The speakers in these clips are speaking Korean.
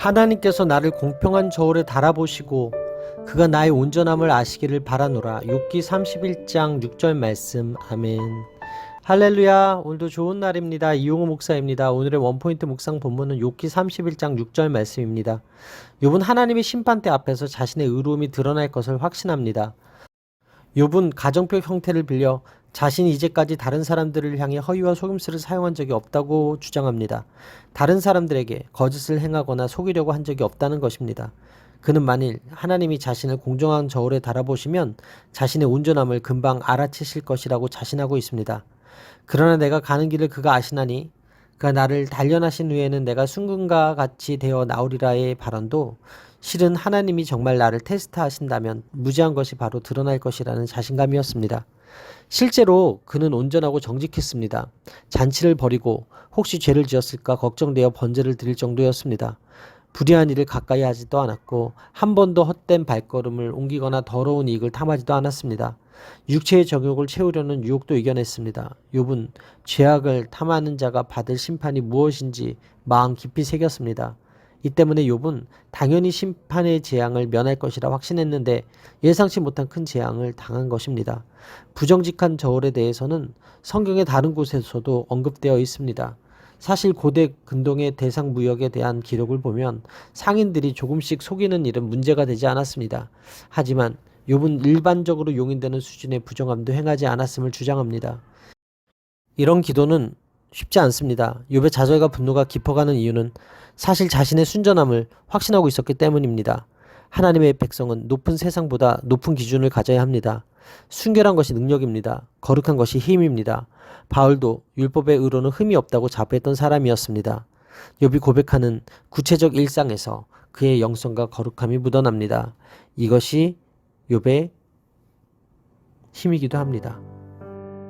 하나님께서 나를 공평한 저울에 달아보시고 그가 나의 온전함을 아시기를 바라노라. 욥기 31장 6절 말씀. 아멘. 할렐루야. 오늘도 좋은 날입니다. 이용호 목사입니다. 오늘의 원포인트 묵상 본문은 욥기 31장 6절 말씀입니다. 욥은 하나님의 심판대 앞에서 자신의 의로움이 드러날 것을 확신합니다. 욥은 가정법 형태를 빌려 자신이 이제까지 다른 사람들을 향해 허위와 속임수를 사용한 적이 없다고 주장합니다. 다른 사람들에게 거짓을 행하거나 속이려고 한 적이 없다는 것입니다. 그는 만일 하나님이 자신을 공정한 저울에 달아보시면 자신의 온전함을 금방 알아채실 것이라고 자신하고 있습니다. 그러나 내가 가는 길을 그가 아시나니 그가 나를 단련하신 후에는 내가 순금과 같이 되어 나오리라의 발언도 실은 하나님이 정말 나를 테스트하신다면 무지한 것이 바로 드러날 것이라는 자신감이었습니다. 실제로 그는 온전하고 정직했습니다. 잔치를 벌이고 혹시 죄를 지었을까 걱정되어 번제를 드릴 정도였습니다. 불의한 일을 가까이 하지도 않았고 한 번도 헛된 발걸음을 옮기거나 더러운 이익을 탐하지도 않았습니다. 육체의 정욕을 채우려는 유혹도 이겨냈습니다. 욥은 죄악을 탐하는 자가 받을 심판이 무엇인지 마음 깊이 새겼습니다. 이 때문에 욥은 당연히 심판의 재앙을 면할 것이라 확신했는데 예상치 못한 큰 재앙을 당한 것입니다. 부정직한 저울에 대해서는 성경의 다른 곳에서도 언급되어 있습니다. 사실 고대 근동의 대상 무역에 대한 기록을 보면 상인들이 조금씩 속이는 일은 문제가 되지 않았습니다. 하지만 욥은 일반적으로 용인되는 수준의 부정함도 행하지 않았음을 주장합니다. 이런 기도는 쉽지 않습니다. 욥의 좌절과 분노가 깊어가는 이유는 사실 자신의 순전함을 확신하고 있었기 때문입니다. 하나님의 백성은 높은 세상보다 높은 기준을 가져야 합니다. 순결한 것이 능력입니다. 거룩한 것이 힘입니다. 바울도 율법의 의로는 흠이 없다고 자부했던 사람이었습니다. 욥이 고백하는 구체적 일상에서 그의 영성과 거룩함이 묻어납니다. 이것이 욥의 힘이기도 합니다.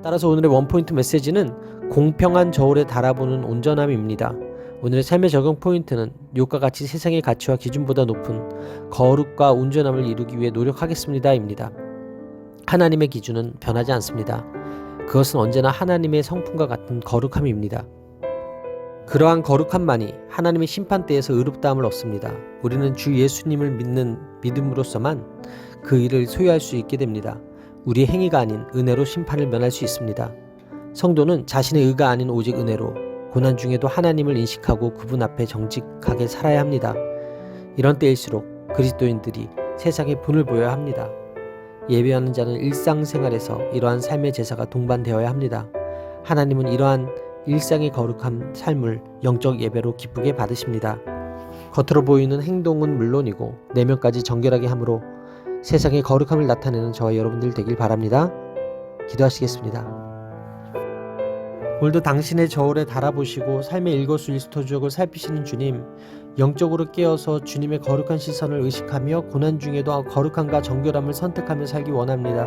따라서 오늘의 원포인트 메시지는 공평한 저울에 달아보는 온전함입니다. 오늘의 삶의 적용 포인트는 욥과 같이 세상의 가치와 기준보다 높은 거룩과 온전함을 이루기 위해 노력하겠습니다입니다. 하나님의 기준은 변하지 않습니다. 그것은 언제나 하나님의 성품과 같은 거룩함입니다. 그러한 거룩함만이 하나님의 심판대에서 의롭다함을 얻습니다. 우리는 주 예수님을 믿는 믿음으로서만 그 일을 소유할 수 있게 됩니다. 우리의 행위가 아닌 은혜로 심판을 면할 수 있습니다. 성도는 자신의 의가 아닌 오직 은혜로 고난 중에도 하나님을 인식하고 그분 앞에 정직하게 살아야 합니다. 이런 때일수록 그리스도인들이 세상에 본을 보여야 합니다. 예배하는 자는 일상생활에서 이러한 삶의 제사가 동반되어야 합니다. 하나님은 이러한 일상의 거룩한 삶을 영적 예배로 기쁘게 받으십니다. 겉으로 보이는 행동은 물론이고 내면까지 정결하게 함으로 세상의 거룩함을 나타내는 저와 여러분들 되길 바랍니다. 기도하시겠습니다. 오늘도 당신의 저울에 달아보시고 삶의 일거수일투족을 살피시는 주님, 영적으로 깨어서 주님의 거룩한 시선을 의식하며 고난 중에도 거룩함과 정결함을 선택하며 살기 원합니다.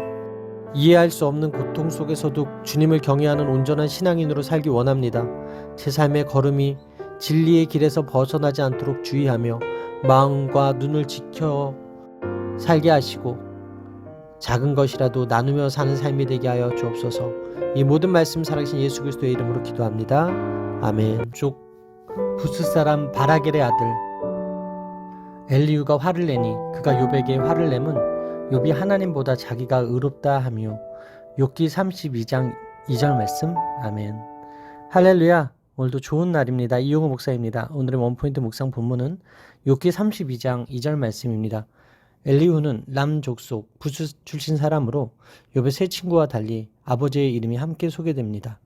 이해할 수 없는 고통 속에서도 주님을 경외하는 온전한 신앙인으로 살기 원합니다. 제 삶의 걸음이 진리의 길에서 벗어나지 않도록 주의하며 마음과 눈을 지켜 살게 하시고 작은 것이라도 나누며 사는 삶이 되게 하여 주옵소서. 이 모든 말씀 살아계신 예수 그리스도의 이름으로 기도합니다. 아멘. 족 부스사람 바라겔의 아들 엘리후가 화를 내니 그가 욥에게 화를 내면 욥이 하나님보다 자기가 의롭다 하며 욥기 32장 2절 말씀. 아멘. 할렐루야. 오늘도 좋은 날입니다. 이용호 목사입니다. 오늘의 원포인트 묵상 본문은 욥기 32장 2절 말씀입니다. 엘리후는 람 족속 부스 출신 사람으로 욥의 세 친구와 달리 아버지의 이름이 함께 소개됩니다.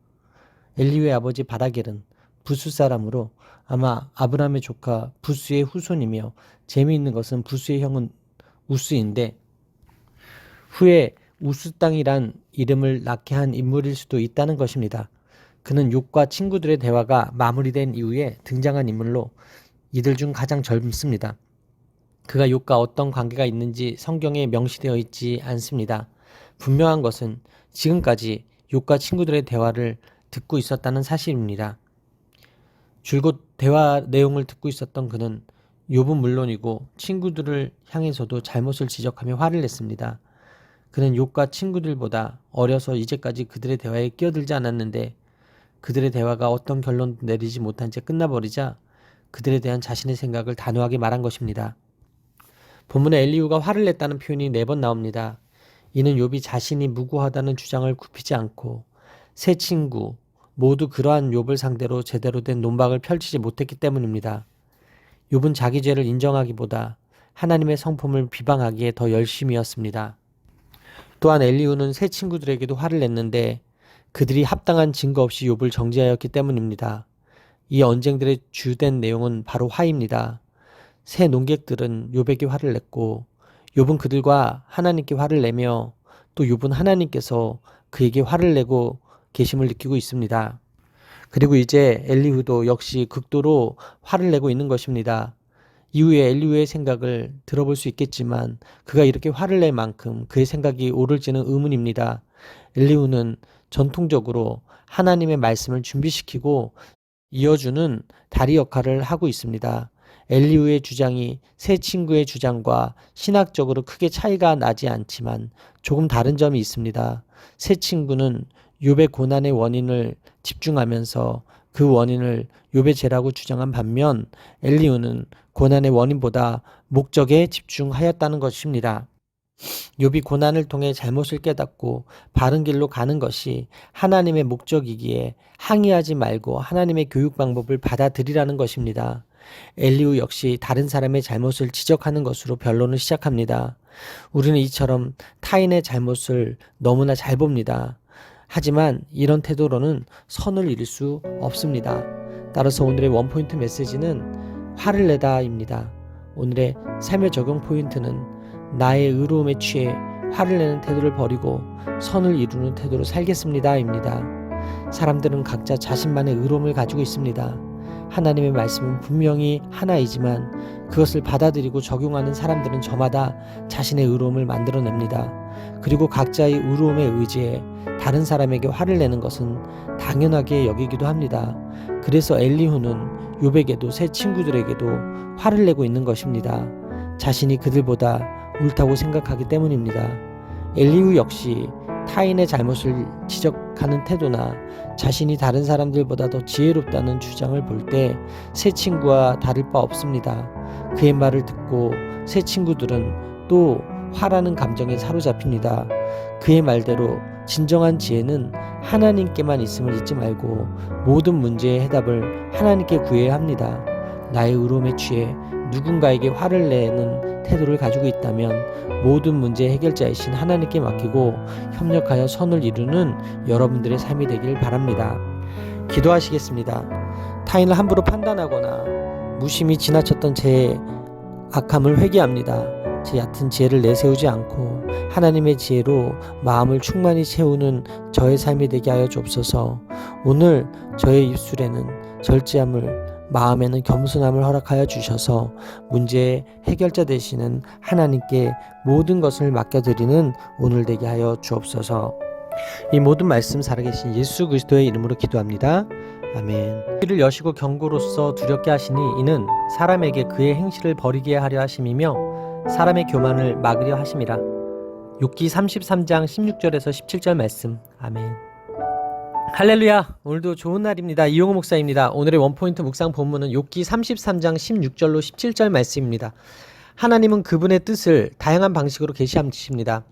엘리후의 아버지 바라겔은 부스 사람으로 아마 아브라함의 조카 부스의 후손이며 재미있는 것은 부스의 형은 우스인데 후에 우스 땅이란 이름을 낳게 한 인물일 수도 있다는 것입니다. 그는 욥과 친구들의 대화가 마무리된 이후에 등장한 인물로 이들 중 가장 젊습니다. 그가 욥과 어떤 관계가 있는지 성경에 명시되어 있지 않습니다. 분명한 것은 지금까지 욥과 친구들의 대화를 듣고 있었다는 사실입니다. 줄곧 대화 내용을 듣고 있었던 그는 욥은 물론이고 친구들을 향해서도 잘못을 지적하며 화를 냈습니다. 그는 욥과 친구들보다 어려서 이제까지 그들의 대화에 끼어들지 않았는데 그들의 대화가 어떤 결론도 내리지 못한 채 끝나버리자 그들에 대한 자신의 생각을 단호하게 말한 것입니다. 본문에 엘리후가 화를 냈다는 표현이 4번 나옵니다. 이는 욥이 자신이 무고하다는 주장을 굽히지 않고 세 친구 모두 그러한 욥을 상대로 제대로 된 논박을 펼치지 못했기 때문입니다. 욥은 자기 죄를 인정하기보다 하나님의 성품을 비방하기에 더 열심이었습니다. 또한 엘리후는 세 친구들에게도 화를 냈는데 그들이 합당한 증거 없이 욥을 정죄하였기 때문입니다. 이 언쟁들의 주된 내용은 바로 화입니다. 세 농객들은 욥에게 화를 냈고 욥은 그들과 하나님께 화를 내며 또 욥은 하나님께서 그에게 화를 내고 계심을 느끼고 있습니다. 그리고 이제 엘리후도 역시 극도로 화를 내고 있는 것입니다. 이후에 엘리후의 생각을 들어볼 수 있겠지만 그가 이렇게 화를 낼 만큼 그의 생각이 옳을지는 의문입니다. 엘리후는 전통적으로 하나님의 말씀을 준비시키고 이어주는 다리 역할을 하고 있습니다. 엘리후의 주장이 세 친구의 주장과 신학적으로 크게 차이가 나지 않지만 조금 다른 점이 있습니다. 세 친구는 욥의 고난의 원인을 집중하면서 그 원인을 욥의 죄라고 주장한 반면 엘리후는 고난의 원인보다 목적에 집중하였다는 것입니다. 욥이 고난을 통해 잘못을 깨닫고 바른 길로 가는 것이 하나님의 목적이기에 항의하지 말고 하나님의 교육 방법을 받아들이라는 것입니다. 엘리후 역시 다른 사람의 잘못을 지적하는 것으로 변론을 시작합니다. 우리는 이처럼 타인의 잘못을 너무나 잘 봅니다. 하지만 이런 태도로는 선을 이룰 수 없습니다. 따라서 오늘의 원포인트 메시지는 화를 내다입니다. 오늘의 삶의 적용 포인트는 나의 의로움에 취해 화를 내는 태도를 버리고 선을 이루는 태도로 살겠습니다입니다. 사람들은 각자 자신만의 의로움을 가지고 있습니다. 하나님의 말씀은 분명히 하나이지만 그것을 받아들이고 적용하는 사람들은 저마다 자신의 의로움을 만들어냅니다. 그리고 각자의 의로움에 의지해 다른 사람에게 화를 내는 것은 당연하게 여기기도 합니다. 그래서 엘리후는 욥에게도 세 친구들에게도 화를 내고 있는 것입니다. 자신이 그들보다 옳다고 생각하기 때문입니다. 엘리후 역시 타인의 잘못을 지적하는 태도나 자신이 다른 사람들보다 더 지혜롭다는 주장을 볼 때 세 친구와 다를 바 없습니다. 그의 말을 듣고 세 친구들은 또 화라는 감정에 사로잡힙니다. 그의 말대로 진정한 지혜는 하나님께만 있음을 잊지 말고 모든 문제의 해답을 하나님께 구해야 합니다. 나의 의로움에 취해 누군가에게 화를 내는 태도를 가지고 있다면 모든 문제의 해결자이신 하나님께 맡기고 협력하여 선을 이루는 여러분들의 삶이 되길 바랍니다. 기도하시겠습니다. 타인을 함부로 판단하거나 무심히 지나쳤던 제 악함을 회개합니다. 제 얕은 지혜를 내세우지 않고 하나님의 지혜로 마음을 충만히 채우는 저의 삶이 되게 하여 주옵소서. 오늘 저의 입술에는 절제함을 마음에는 겸손함을 허락하여 주셔서 문제의 해결자 되시는 하나님께 모든 것을 맡겨드리는 오늘 되게 하여 주옵소서. 이 모든 말씀 살아계신 예수 그리스도의 이름으로 기도합니다. 아멘. 귀를 여시고 경고로서 두렵게 하시니 이는 사람에게 그의 행실을 버리게 하려 하심이며 사람의 교만을 막으려 하심이라. 욥기 33장 16절에서 17절 말씀. 아멘. 할렐루야. 오늘도 좋은 날입니다. 이용호 목사입니다. 오늘의 원포인트 묵상 본문은 욥기 33장 16절로 17절 말씀입니다. 하나님은 그분의 뜻을 다양한 방식으로 계시하십니다.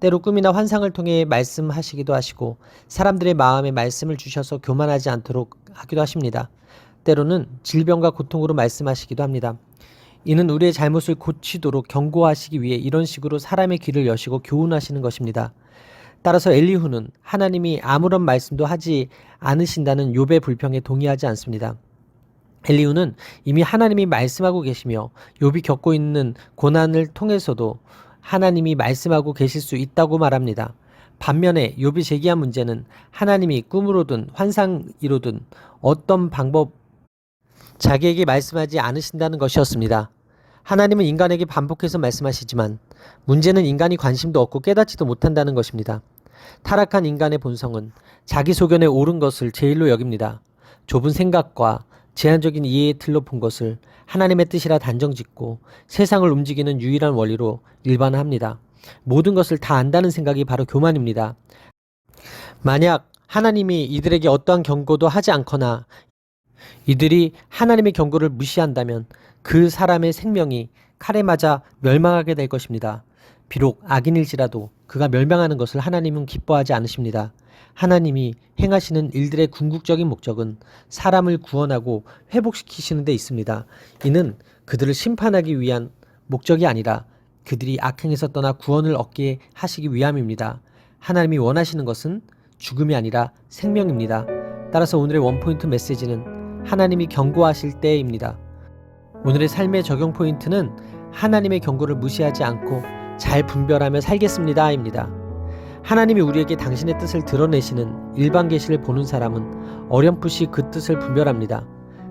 때로 꿈이나 환상을 통해 말씀하시기도 하시고 사람들의 마음에 말씀을 주셔서 교만하지 않도록 하기도 하십니다. 때로는 질병과 고통으로 말씀하시기도 합니다. 이는 우리의 잘못을 고치도록 경고하시기 위해 이런 식으로 사람의 귀를 여시고 교훈하시는 것입니다. 따라서 엘리후는 하나님이 아무런 말씀도 하지 않으신다는 욥의 불평에 동의하지 않습니다. 엘리후는 이미 하나님이 말씀하고 계시며 욥이 겪고 있는 고난을 통해서도 하나님이 말씀하고 계실 수 있다고 말합니다. 반면에 욥이 제기한 문제는 하나님이 꿈으로든 환상이로든 어떤 방법 자기에게 말씀하지 않으신다는 것이었습니다. 하나님은 인간에게 반복해서 말씀하시지만 문제는 인간이 관심도 없고 깨닫지도 못한다는 것입니다. 타락한 인간의 본성은 자기 소견에 옳은 것을 제일로 여깁니다. 좁은 생각과 제한적인 이해의 틀로 본 것을 하나님의 뜻이라 단정짓고 세상을 움직이는 유일한 원리로 일반화합니다. 모든 것을 다 안다는 생각이 바로 교만입니다. 만약 하나님이 이들에게 어떠한 경고도 하지 않거나 이들이 하나님의 경고를 무시한다면 그 사람의 생명이 칼에 맞아 멸망하게 될 것입니다. 비록 악인일지라도 그가 멸망하는 것을 하나님은 기뻐하지 않으십니다. 하나님이 행하시는 일들의 궁극적인 목적은 사람을 구원하고 회복시키시는 데 있습니다. 이는 그들을 심판하기 위한 목적이 아니라 그들이 악행에서 떠나 구원을 얻게 하시기 위함입니다. 하나님이 원하시는 것은 죽음이 아니라 생명입니다. 따라서 오늘의 원포인트 메시지는 하나님이 경고하실 때입니다. 오늘의 삶의 적용 포인트는 하나님의 경고를 무시하지 않고 잘 분별하며 살겠습니다 입니다. 하나님이 우리에게 당신의 뜻을 드러내시는 일반 계시를 보는 사람은 어렴풋이 그 뜻을 분별합니다.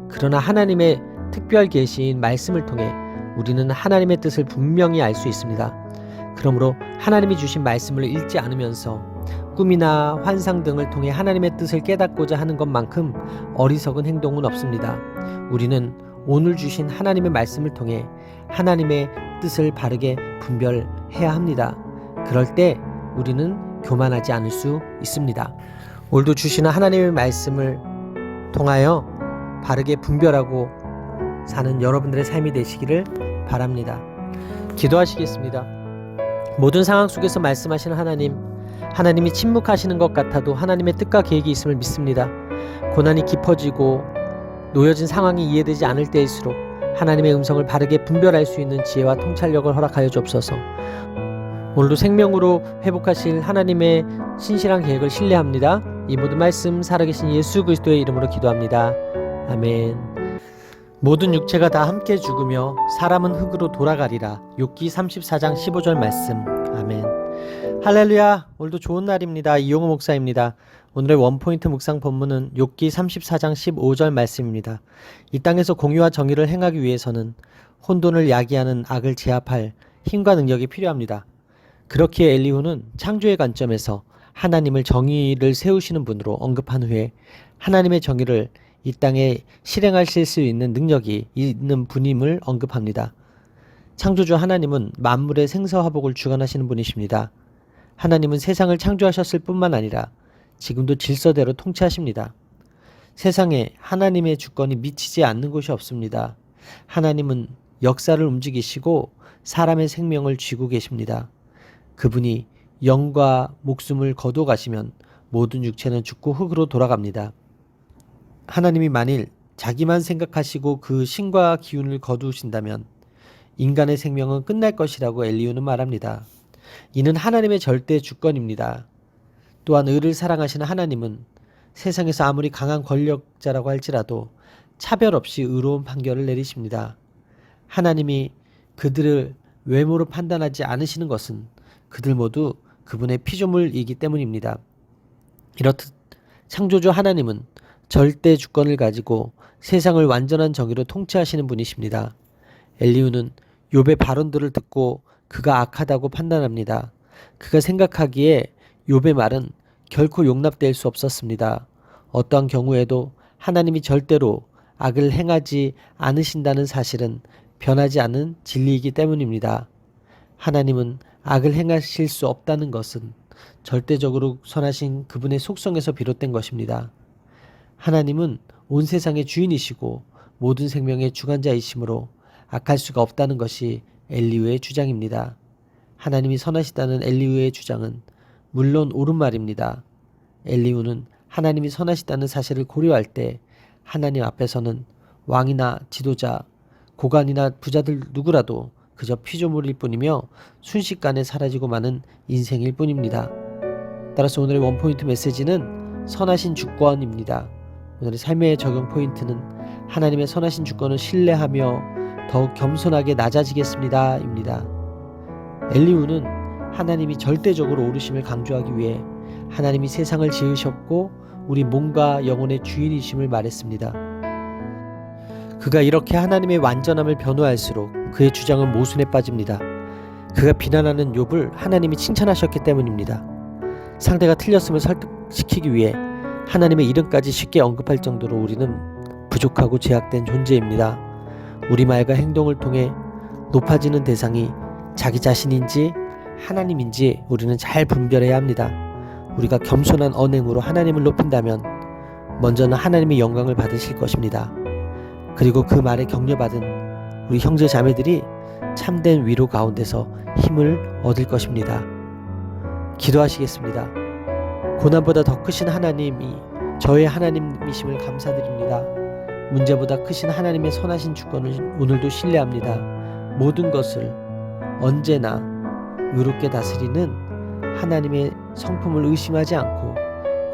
그러나 하나님의 특별 계시인 말씀을 통해 우리는 하나님의 뜻을 분명히 알 수 있습니다. 그러므로 하나님이 주신 말씀을 읽지 않으면서 꿈이나 환상 등을 통해 하나님의 뜻을 깨닫고자 하는 것만큼 어리석은 행동은 없습니다. 우리는 오늘 주신 하나님의 말씀을 통해 하나님의 뜻을 바르게 분별해야 합니다. 그럴 때 우리는 교만하지 않을 수 있습니다. 오늘도 주시는 하나님의 말씀을 통하여 바르게 분별하고 사는 여러분들의 삶이 되시기를 바랍니다. 기도하시겠습니다. 모든 상황 속에서 말씀하시는 하나님이 침묵하시는 것 같아도 하나님의 뜻과 계획이 있음을 믿습니다. 고난이 깊어지고 놓여진 상황이 이해되지 않을 때일수록 하나님의 음성을 바르게 분별할 수 있는 지혜와 통찰력을 허락하여 주옵소서. 오늘도 생명으로 회복하실 하나님의 신실한 계획을 신뢰합니다. 이 모든 말씀 살아계신 예수 그리스도의 이름으로 기도합니다. 아멘. 모든 육체가 다 함께 죽으며 사람은 흙으로 돌아가리라. 욥기 34장 15절 말씀. 아멘. 할렐루야. 오늘도 좋은 날입니다. 이용호 목사입니다. 오늘의 원포인트 묵상 본문은 욥기 34장 15절 말씀입니다. 이 땅에서 공의와 정의를 행하기 위해서는 혼돈을 야기하는 악을 제압할 힘과 능력이 필요합니다. 그렇기에 엘리후는 창조의 관점에서 하나님을 정의를 세우시는 분으로 언급한 후에 하나님의 정의를 이 땅에 실행하실 수 있는 능력이 있는 분임을 언급합니다. 창조주 하나님은 만물의 생사화복을 주관하시는 분이십니다. 하나님은 세상을 창조하셨을 뿐만 아니라 지금도 질서대로 통치하십니다. 세상에 하나님의 주권이 미치지 않는 곳이 없습니다. 하나님은 역사를 움직이시고 사람의 생명을 쥐고 계십니다. 그분이 영과 목숨을 거둬 가시면 모든 육체는 죽고 흙으로 돌아갑니다. 하나님이 만일 자기만 생각하시고 그 신과 기운을 거두신다면 인간의 생명은 끝날 것이라고 엘리후는 말합니다. 이는 하나님의 절대 주권입니다. 또한 의를 사랑하시는 하나님은 세상에서 아무리 강한 권력자라고 할지라도 차별 없이 의로운 판결을 내리십니다. 하나님이 그들을 외모로 판단하지 않으시는 것은 그들 모두 그분의 피조물이기 때문입니다. 이렇듯 창조주 하나님은 절대 주권을 가지고 세상을 완전한 정의로 통치하시는 분이십니다. 엘리후는 욥의 발언들을 듣고 그가 악하다고 판단합니다. 그가 생각하기에 욥의 말은 결코 용납될 수 없었습니다. 어떠한 경우에도 하나님이 절대로 악을 행하지 않으신다는 사실은 변하지 않은 진리이기 때문입니다. 하나님은 악을 행하실 수 없다는 것은 절대적으로 선하신 그분의 속성에서 비롯된 것입니다. 하나님은 온 세상의 주인이시고 모든 생명의 주관자이시므로 악할 수가 없다는 것이 엘리후의 주장입니다. 하나님이 선하시다는 엘리후의 주장은 물론 옳은 말입니다. 엘리후는 하나님이 선하시다는 사실을 고려할 때 하나님 앞에서는 왕이나 지도자, 고관이나 부자들 누구라도 그저 피조물일 뿐이며 순식간에 사라지고 마는 인생일 뿐입니다. 따라서 오늘의 원포인트 메시지는 선하신 주권입니다. 오늘의 삶의 적용 포인트는 하나님의 선하신 주권을 신뢰하며 더욱 겸손하게 낮아지겠습니다 입니다. 엘리후는 하나님이 절대적으로 옳으심을 강조하기 위해 하나님이 세상을 지으셨고 우리 몸과 영혼의 주인이심을 말했습니다. 그가 이렇게 하나님의 완전함을 변호할수록 그의 주장은 모순에 빠집니다. 그가 비난하는 욥을 하나님이 칭찬하셨기 때문입니다. 상대가 틀렸음을 설득시키기 위해 하나님의 이름까지 쉽게 언급할 정도로 우리는 부족하고 제약된 존재입니다. 우리 말과 행동을 통해 높아지는 대상이 자기 자신인지 하나님인지 우리는 잘 분별해야 합니다. 우리가 겸손한 언행으로 하나님을 높인다면 먼저는 하나님의 영광을 받으실 것입니다. 그리고 그 말에 격려받은 우리 형제 자매들이 참된 위로 가운데서 힘을 얻을 것입니다. 기도하시겠습니다. 고난보다 더 크신 하나님이 저의 하나님이심을 감사드립니다. 문제보다 크신 하나님의 선하신 주권을 오늘도 신뢰합니다. 모든 것을 언제나 의롭게 다스리는 하나님의 성품을 의심하지 않고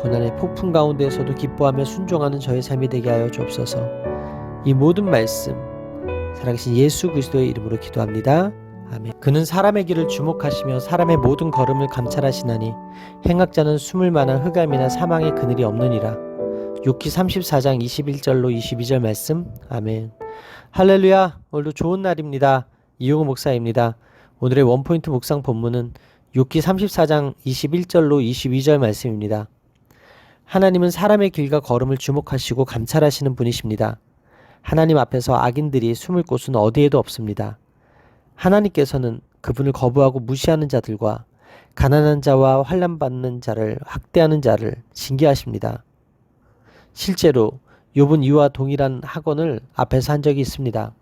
고난의 폭풍 가운데에서도 기뻐하며 순종하는 저의 삶이 되게 하여 주옵소서. 이 모든 말씀 살아계신 예수 그리스도의 이름으로 기도합니다. 아멘. 그는 사람의 길을 주목하시며 사람의 모든 걸음을 감찰하시나니 행악자는 숨을 만한 흑암이나 사망의 그늘이 없느니라. 욥기 34장 21절로 22절 말씀. 아멘. 할렐루야. 오늘도 좋은 날입니다. 이용호 목사입니다. 오늘의 원포인트 묵상 본문은 욥기 34장 21절로 22절 말씀입니다. 하나님은 사람의 길과 걸음을 주목하시고 감찰하시는 분이십니다. 하나님 앞에서 악인들이 숨을 곳은 어디에도 없습니다. 하나님께서는 그분을 거부하고 무시하는 자들과 가난한 자와 환난받는 자를 학대하는 자를 징계하십니다. 실제로 욥은 이와 동일한 학언을 앞에서 한 적이 있습니다.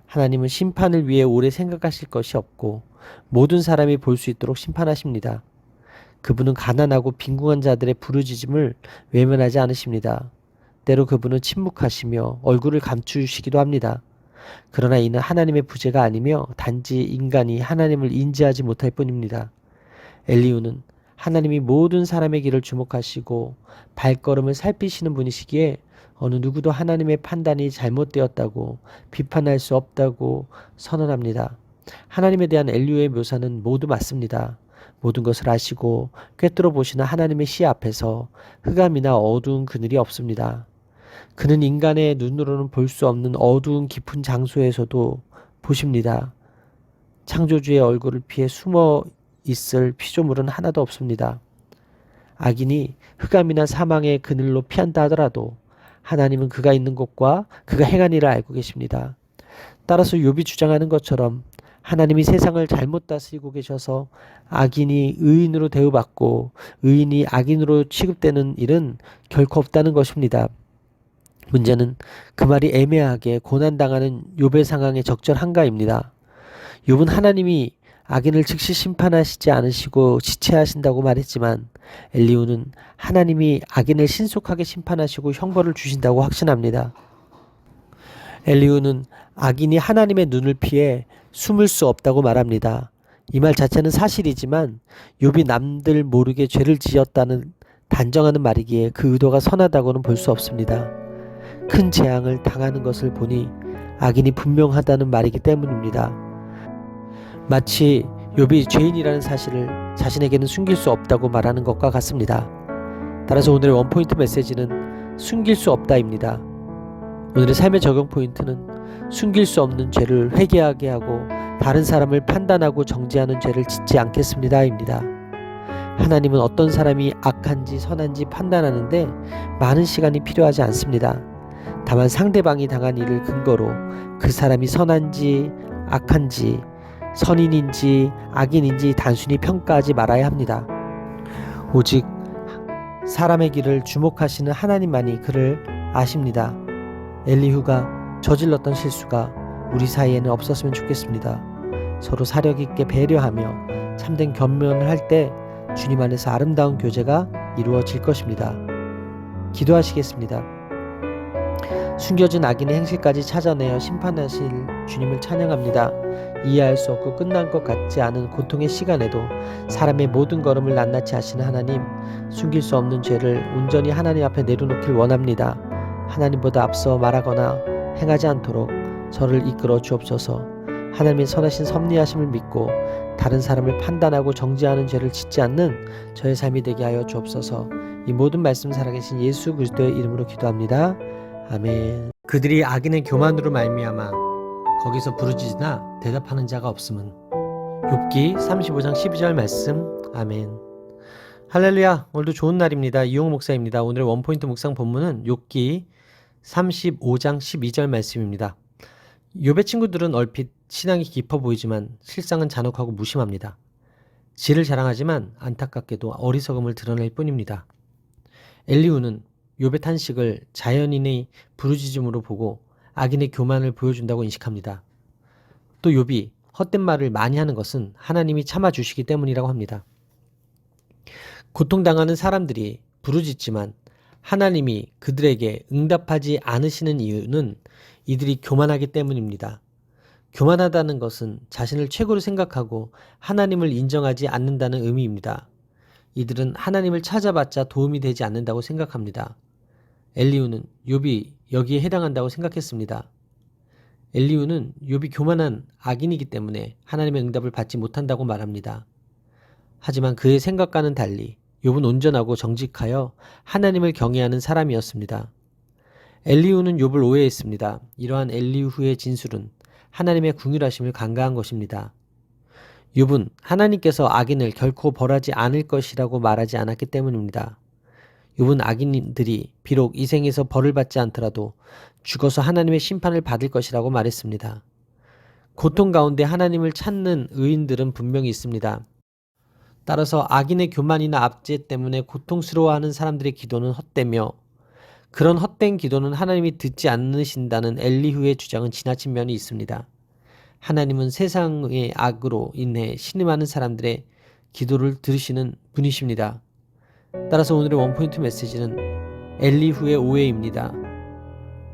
하나님은 심판을 위해 오래 생각하실 것이 없고 모든 사람이 볼 수 있도록 심판하십니다. 그분은 가난하고 빈궁한 자들의 부르짖음을 외면하지 않으십니다. 때로 그분은 침묵하시며 얼굴을 감추시기도 합니다. 그러나 이는 하나님의 부재가 아니며 단지 인간이 하나님을 인지하지 못할 뿐입니다. 엘리후는 하나님이 모든 사람의 길을 주목하시고 발걸음을 살피시는 분이시기에 어느 누구도 하나님의 판단이 잘못되었다고 비판할 수 없다고 선언합니다. 하나님에 대한 엘리후의 묘사는 모두 맞습니다. 모든 것을 아시고 꿰뚫어 보시는 하나님의 시 앞에서 흑암이나 어두운 그늘이 없습니다. 그는 인간의 눈으로는 볼 수 없는 어두운 깊은 장소에서도 보십니다. 창조주의 얼굴을 피해 숨어 있을 피조물은 하나도 없습니다. 악인이 흑암이나 사망의 그늘로 피한다 하더라도 하나님은 그가 있는 곳과 그가 행한 일을 알고 계십니다. 따라서 욥이 주장하는 것처럼 하나님이 세상을 잘못 다스리고 계셔서 악인이 의인으로 대우받고 의인이 악인으로 취급되는 일은 결코 없다는 것입니다. 문제는 그 말이 애매하게 고난당하는 욥의 상황에 적절한가입니다. 욥은 하나님이 악인을 즉시 심판하시지 않으시고 지체하신다고 말했지만 엘리후는 하나님이 악인을 신속하게 심판하시고 형벌을 주신다고 확신합니다. 엘리후는 악인이 하나님의 눈을 피해 숨을 수 없다고 말합니다. 이 말 자체는 사실이지만 욥이 남들 모르게 죄를 지었다는 단정하는 말이기에 그 의도가 선하다고는 볼 수 없습니다. 큰 재앙을 당하는 것을 보니 악인이 분명하다는 말이기 때문입니다. 마치 욥이 죄인이라는 사실을 자신에게는 숨길 수 없다고 말하는 것과 같습니다. 따라서 오늘의 원포인트 메시지는 숨길 수 없다입니다. 오늘의 삶의 적용 포인트는 숨길 수 없는 죄를 회개하게 하고 다른 사람을 판단하고 정죄하는 죄를 짓지 않겠습니다입니다. 하나님은 어떤 사람이 악한지 선한지 판단하는데 많은 시간이 필요하지 않습니다. 다만 상대방이 당한 일을 근거로 그 사람이 선한지 악한지 선인인지 악인인지 단순히 평가하지 말아야 합니다. 오직 사람의 길을 주목하시는 하나님만이 그를 아십니다. 엘리후가 저질렀던 실수가 우리 사이에는 없었으면 좋겠습니다. 서로 사력 있게 배려하며 참된 겸손을 할 때 주님 안에서 아름다운 교제가 이루어질 것입니다. 기도하시겠습니다. 숨겨진 악인의 행실까지 찾아내어 심판하실 주님을 찬양합니다. 이해할 수 없고 끝난 것 같지 않은 고통의 시간에도 사람의 모든 걸음을 낱낱이 하시는 하나님, 숨길 수 없는 죄를 온전히 하나님 앞에 내려놓길 원합니다. 하나님보다 앞서 말하거나 행하지 않도록 저를 이끌어 주옵소서. 하나님의 선하신 섭리하심을 믿고 다른 사람을 판단하고 정죄하는 죄를 짓지 않는 저의 삶이 되게 하여 주옵소서. 이 모든 말씀 살아계신 예수 그리스도의 이름으로 기도합니다. 아멘. 그들이 악인의 교만으로 말미암아 거기서 부르짖으나 대답하는 자가 없음은. 욥기 35장 12절 말씀. 아멘. 할렐루야. 오늘도 좋은 날입니다. 이용호 목사입니다. 오늘의 원포인트 묵상 본문은 욥기 35장 12절 말씀입니다. 욥의 친구들은 얼핏 신앙이 깊어 보이지만 실상은 잔혹하고 무심합니다. 지를 자랑하지만 안타깝게도 어리석음을 드러낼 뿐입니다. 엘리후는 욥의 탄식을 자연인의 부르짖음으로 보고 악인의 교만을 보여준다고 인식합니다. 또 욥이 헛된 말을 많이 하는 것은 하나님이 참아주시기 때문이라고 합니다. 고통당하는 사람들이 부르짖지만 하나님이 그들에게 응답하지 않으시는 이유는 이들이 교만하기 때문입니다. 교만하다는 것은 자신을 최고로 생각하고 하나님을 인정하지 않는다는 의미입니다. 이들은 하나님을 찾아봤자 도움이 되지 않는다고 생각합니다. 엘리후는 욥이 여기에 해당한다고 생각했습니다. 엘리후는 욥이 교만한 악인이기 때문에 하나님의 응답을 받지 못한다고 말합니다. 하지만 그의 생각과는 달리 욥은 온전하고 정직하여 하나님을 경외하는 사람이었습니다. 엘리후는 욥을 오해했습니다. 이러한 엘리후의 진술은 하나님의 긍휼하심을 간과한 것입니다. 욥은 하나님께서 악인을 결코 벌하지 않을 것이라고 말하지 않았기 때문입니다. 욥은 악인들이 비록 이 생에서 벌을 받지 않더라도 죽어서 하나님의 심판을 받을 것이라고 말했습니다. 고통 가운데 하나님을 찾는 의인들은 분명히 있습니다. 따라서 악인의 교만이나 압제 때문에 고통스러워하는 사람들의 기도는 헛되며 그런 헛된 기도는 하나님이 듣지 않으신다는 엘리후의 주장은 지나친 면이 있습니다. 하나님은 세상의 악으로 인해 신음하는 사람들의 기도를 들으시는 분이십니다. 따라서 오늘의 원포인트 메시지는 엘리후의 오해입니다.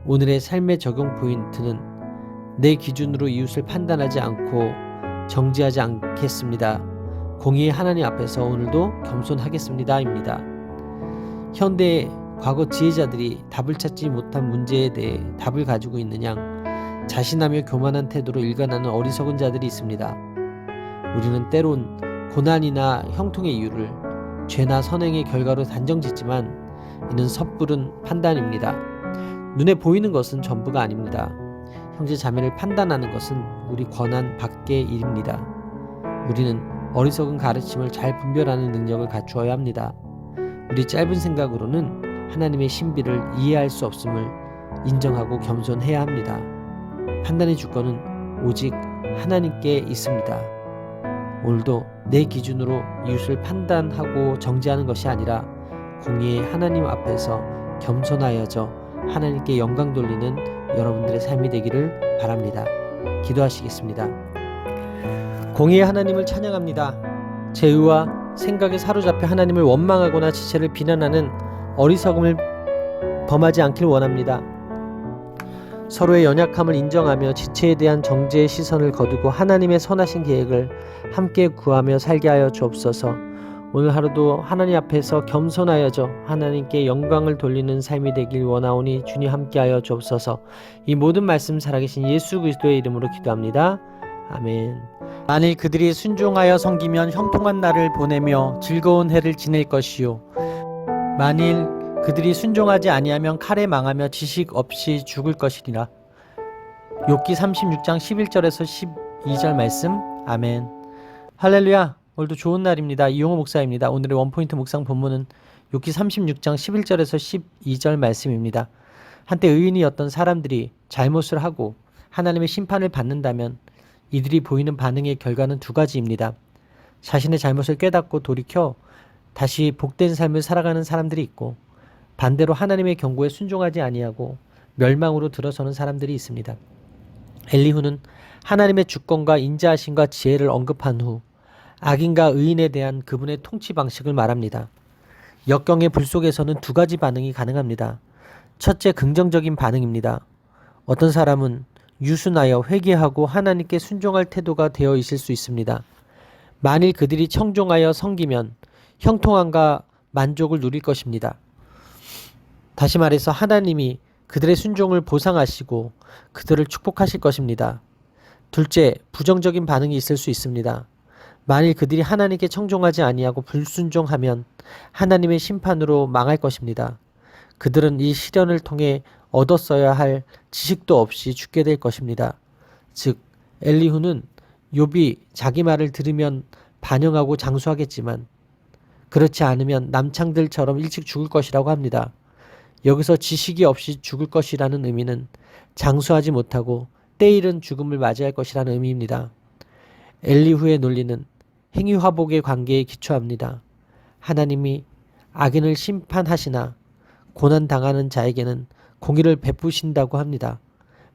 오늘의 삶의 적용 포인트는 내 기준으로 이웃을 판단하지 않고 정죄하지 않겠습니다. 공의의 하나님 앞에서 오늘도 겸손하겠습니다. 입니다. 현대의 과거 지혜자들이 답을 찾지 못한 문제에 대해 답을 가지고 있는 양 자신하며 교만한 태도로 일관하는 어리석은 자들이 있습니다. 우리는 때론 고난이나 형통의 이유를 죄나 선행의 결과로 단정짓지만 이는 섣부른 판단입니다. 눈에 보이는 것은 전부가 아닙니다. 형제 자매를 판단하는 것은 우리 권한 밖의 일입니다. 우리는 어리석은 가르침을 잘 분별하는 능력을 갖추어야 합니다. 우리 짧은 생각으로는 하나님의 신비를 이해할 수 없음을 인정하고 겸손해야 합니다. 판단의 주권은 오직 하나님께 있습니다. 오늘도 내 기준으로 이웃을 판단하고 정죄하는 것이 아니라 공의의 하나님 앞에서 겸손하여져 하나님께 영광 돌리는 여러분들의 삶이 되기를 바랍니다. 기도하시겠습니다. 공의의 하나님을 찬양합니다. 죄의와 생각에 사로잡혀 하나님을 원망하거나 지체를 비난하는 어리석음을 범하지 않길 원합니다. 서로의 연약함을 인정하며 지체에 대한 정죄의 시선을 거두고 하나님의 선하신 계획을 함께 구하며 살게 하여 주옵소서. 오늘 하루도 하나님 앞에서 겸손하여져 하나님께 영광을 돌리는 삶이 되길 원하오니 주님 함께하여 주옵소서. 이 모든 말씀 살아계신 예수 그리스도의 이름으로 기도합니다. 아멘. 만일 그들이 순종하여 섬기면 형통한 날을 보내며 즐거운 해를 지낼 것이요 만일 그들이 순종하지 아니하면 칼에 망하며 지식 없이 죽을 것이니라. 욥기 36장 11절에서 12절 말씀. 아멘. 할렐루야. 오늘도 좋은 날입니다. 이용호 목사입니다. 오늘의 원포인트 묵상 본문은 욥기 36장 11절에서 12절 말씀입니다. 한때 의인이었던 사람들이 잘못을 하고 하나님의 심판을 받는다면 이들이 보이는 반응의 결과는 두 가지입니다. 자신의 잘못을 깨닫고 돌이켜 다시 복된 삶을 살아가는 사람들이 있고 반대로 하나님의 경고에 순종하지 아니하고 멸망으로 들어서는 사람들이 있습니다. 엘리후는 하나님의 주권과 인자하심과 지혜를 언급한 후 악인과 의인에 대한 그분의 통치 방식을 말합니다. 역경의 불 속에서는 두 가지 반응이 가능합니다. 첫째, 긍정적인 반응입니다. 어떤 사람은 유순하여 회개하고 하나님께 순종할 태도가 되어 있을 수 있습니다. 만일 그들이 청종하여 섬기면 형통함과 만족을 누릴 것입니다. 다시 말해서 하나님이 그들의 순종을 보상하시고 그들을 축복하실 것입니다. 둘째, 부정적인 반응이 있을 수 있습니다. 만일 그들이 하나님께 청종하지 아니하고 불순종하면 하나님의 심판으로 망할 것입니다. 그들은 이 시련을 통해 얻었어야 할 지식도 없이 죽게 될 것입니다. 즉 엘리후는 욥이 자기 말을 들으면 반영하고 장수하겠지만 그렇지 않으면 남창들처럼 일찍 죽을 것이라고 합니다. 여기서 지식이 없이 죽을 것이라는 의미는 장수하지 못하고 때이른 죽음을 맞이할 것이라는 의미입니다. 엘리후의 논리는 행위화복의 관계에 기초합니다. 하나님이 악인을 심판하시나 고난당하는 자에게는 공의를 베푸신다고 합니다.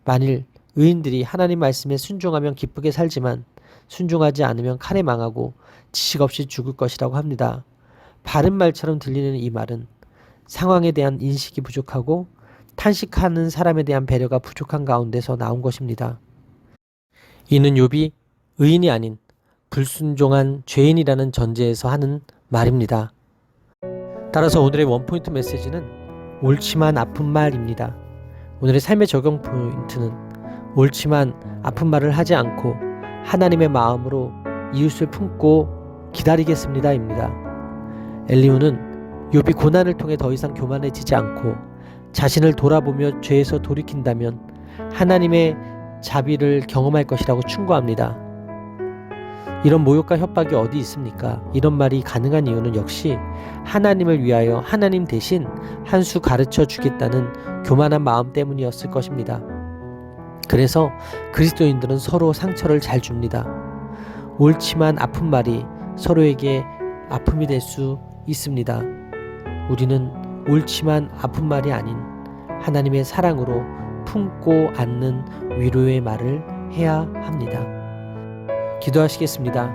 만일 의인들이 하나님 말씀에 순종하면 기쁘게 살지만 순종하지 않으면 칼에 망하고 지식 없이 죽을 것이라고 합니다. 바른 말처럼 들리는 이 말은 상황에 대한 인식이 부족하고 탄식하는 사람에 대한 배려가 부족한 가운데서 나온 것입니다. 이는 욥이 의인이 아닌 불순종한 죄인이라는 전제에서 하는 말입니다. 따라서 오늘의 원포인트 메시지는 옳지만 아픈 말입니다. 오늘의 삶의 적용 포인트는 옳지만 아픈 말을 하지 않고 하나님의 마음으로 이웃을 품고 기다리겠습니다 입니다. 엘리후는 욥이 고난을 통해 더 이상 교만해지지 않고 자신을 돌아보며 죄에서 돌이킨다면 하나님의 자비를 경험할 것이라고 충고합니다. 이런 모욕과 협박이 어디 있습니까? 이런 말이 가능한 이유는 역시 하나님을 위하여 하나님 대신 한 수 가르쳐 주겠다는 교만한 마음 때문이었을 것입니다. 그래서 그리스도인들은 서로 상처를 잘 줍니다. 옳지만 아픈 말이 서로에게 아픔이 될 수 있습니다. 우리는 옳지만 아픈 말이 아닌 하나님의 사랑으로 품고 안는 위로의 말을 해야 합니다. 기도하시겠습니다.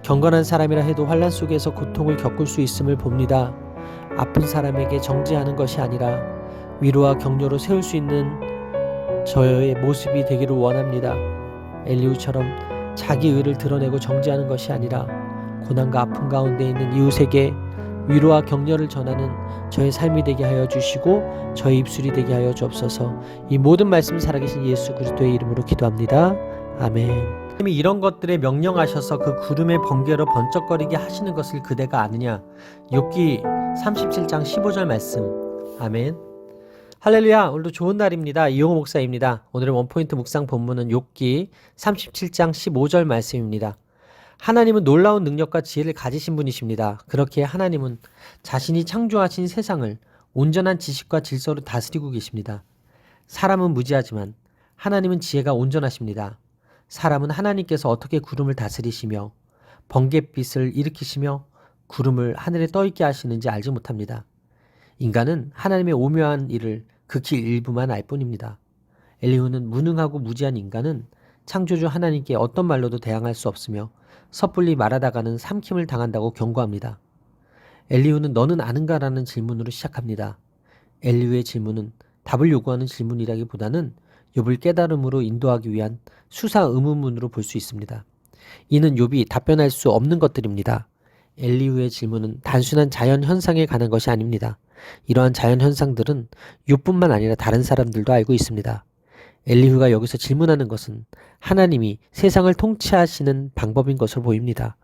경건한 사람이라 해도 환난 속에서 고통을 겪을 수 있음을 봅니다. 아픈 사람에게 정죄하는 것이 아니라 위로와 격려로 세울 수 있는 저의 모습이 되기를 원합니다. 엘리후처럼 자기 의를 드러내고 정죄하는 것이 아니라 고난과 아픔 가운데 있는 이웃에게 위로와 격려를 전하는 저의 삶이 되게 하여 주시고 저의 입술이 되게 하여 주옵소서. 이 모든 말씀 살아계신 예수 그리스도의 이름으로 기도합니다. 아멘. 하나님이 이런 것들에 명령하셔서 그 구름의 번개로 번쩍거리게 하시는 것을 그대가 아느냐. 욥기 37장 15절 말씀. 아멘. 할렐루야. 오늘도 좋은 날입니다. 이용호 목사입니다. 오늘의 원포인트 묵상 본문은 욥기 37장 15절 말씀입니다. 하나님은 놀라운 능력과 지혜를 가지신 분이십니다. 그렇게 하나님은 자신이 창조하신 세상을 온전한 지식과 질서로 다스리고 계십니다. 사람은 무지하지만 하나님은 지혜가 온전하십니다. 사람은 하나님께서 어떻게 구름을 다스리시며 번갯빛을 일으키시며 구름을 하늘에 떠있게 하시는지 알지 못합니다. 인간은 하나님의 오묘한 일을 극히 일부만 알 뿐입니다. 엘리후는 무능하고 무지한 인간은 창조주 하나님께 어떤 말로도 대항할 수 없으며 섣불리 말하다가는 삼킴을 당한다고 경고합니다. 엘리후는 너는 아는가라는 질문으로 시작합니다. 엘리후의 질문은 답을 요구하는 질문이라기보다는 욥을 깨달음으로 인도하기 위한 수사 의문문으로 볼 수 있습니다. 이는 욥이 답변할 수 없는 것들입니다. 엘리후의 질문은 단순한 자연 현상에 관한 것이 아닙니다. 이러한 자연 현상들은 욥뿐만 아니라 다른 사람들도 알고 있습니다. 엘리후가 여기서 질문하는 것은 하나님이 세상을 통치하시는 방법인 것으로 보입니다.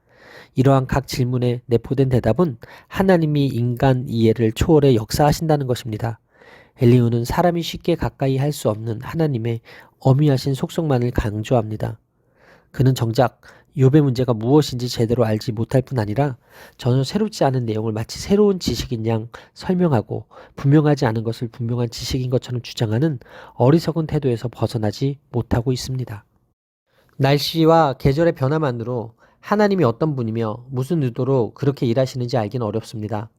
이러한 각 질문에 내포된 대답은 하나님이 인간 이해를 초월해 역사하신다는 것입니다. 엘리후는 사람이 쉽게 가까이 할 수 없는 하나님의 어미하신 속성만을 강조합니다. 그는 정작 욥의 문제가 무엇인지 제대로 알지 못할 뿐 아니라 전혀 새롭지 않은 내용을 마치 새로운 지식인 양 설명하고 분명하지 않은 것을 분명한 지식인 것처럼 주장하는 어리석은 태도에서 벗어나지 못하고 있습니다. 날씨와 계절의 변화만으로 하나님이 어떤 분이며 무슨 의도로 그렇게 일하시는지 알기는 어렵습니다.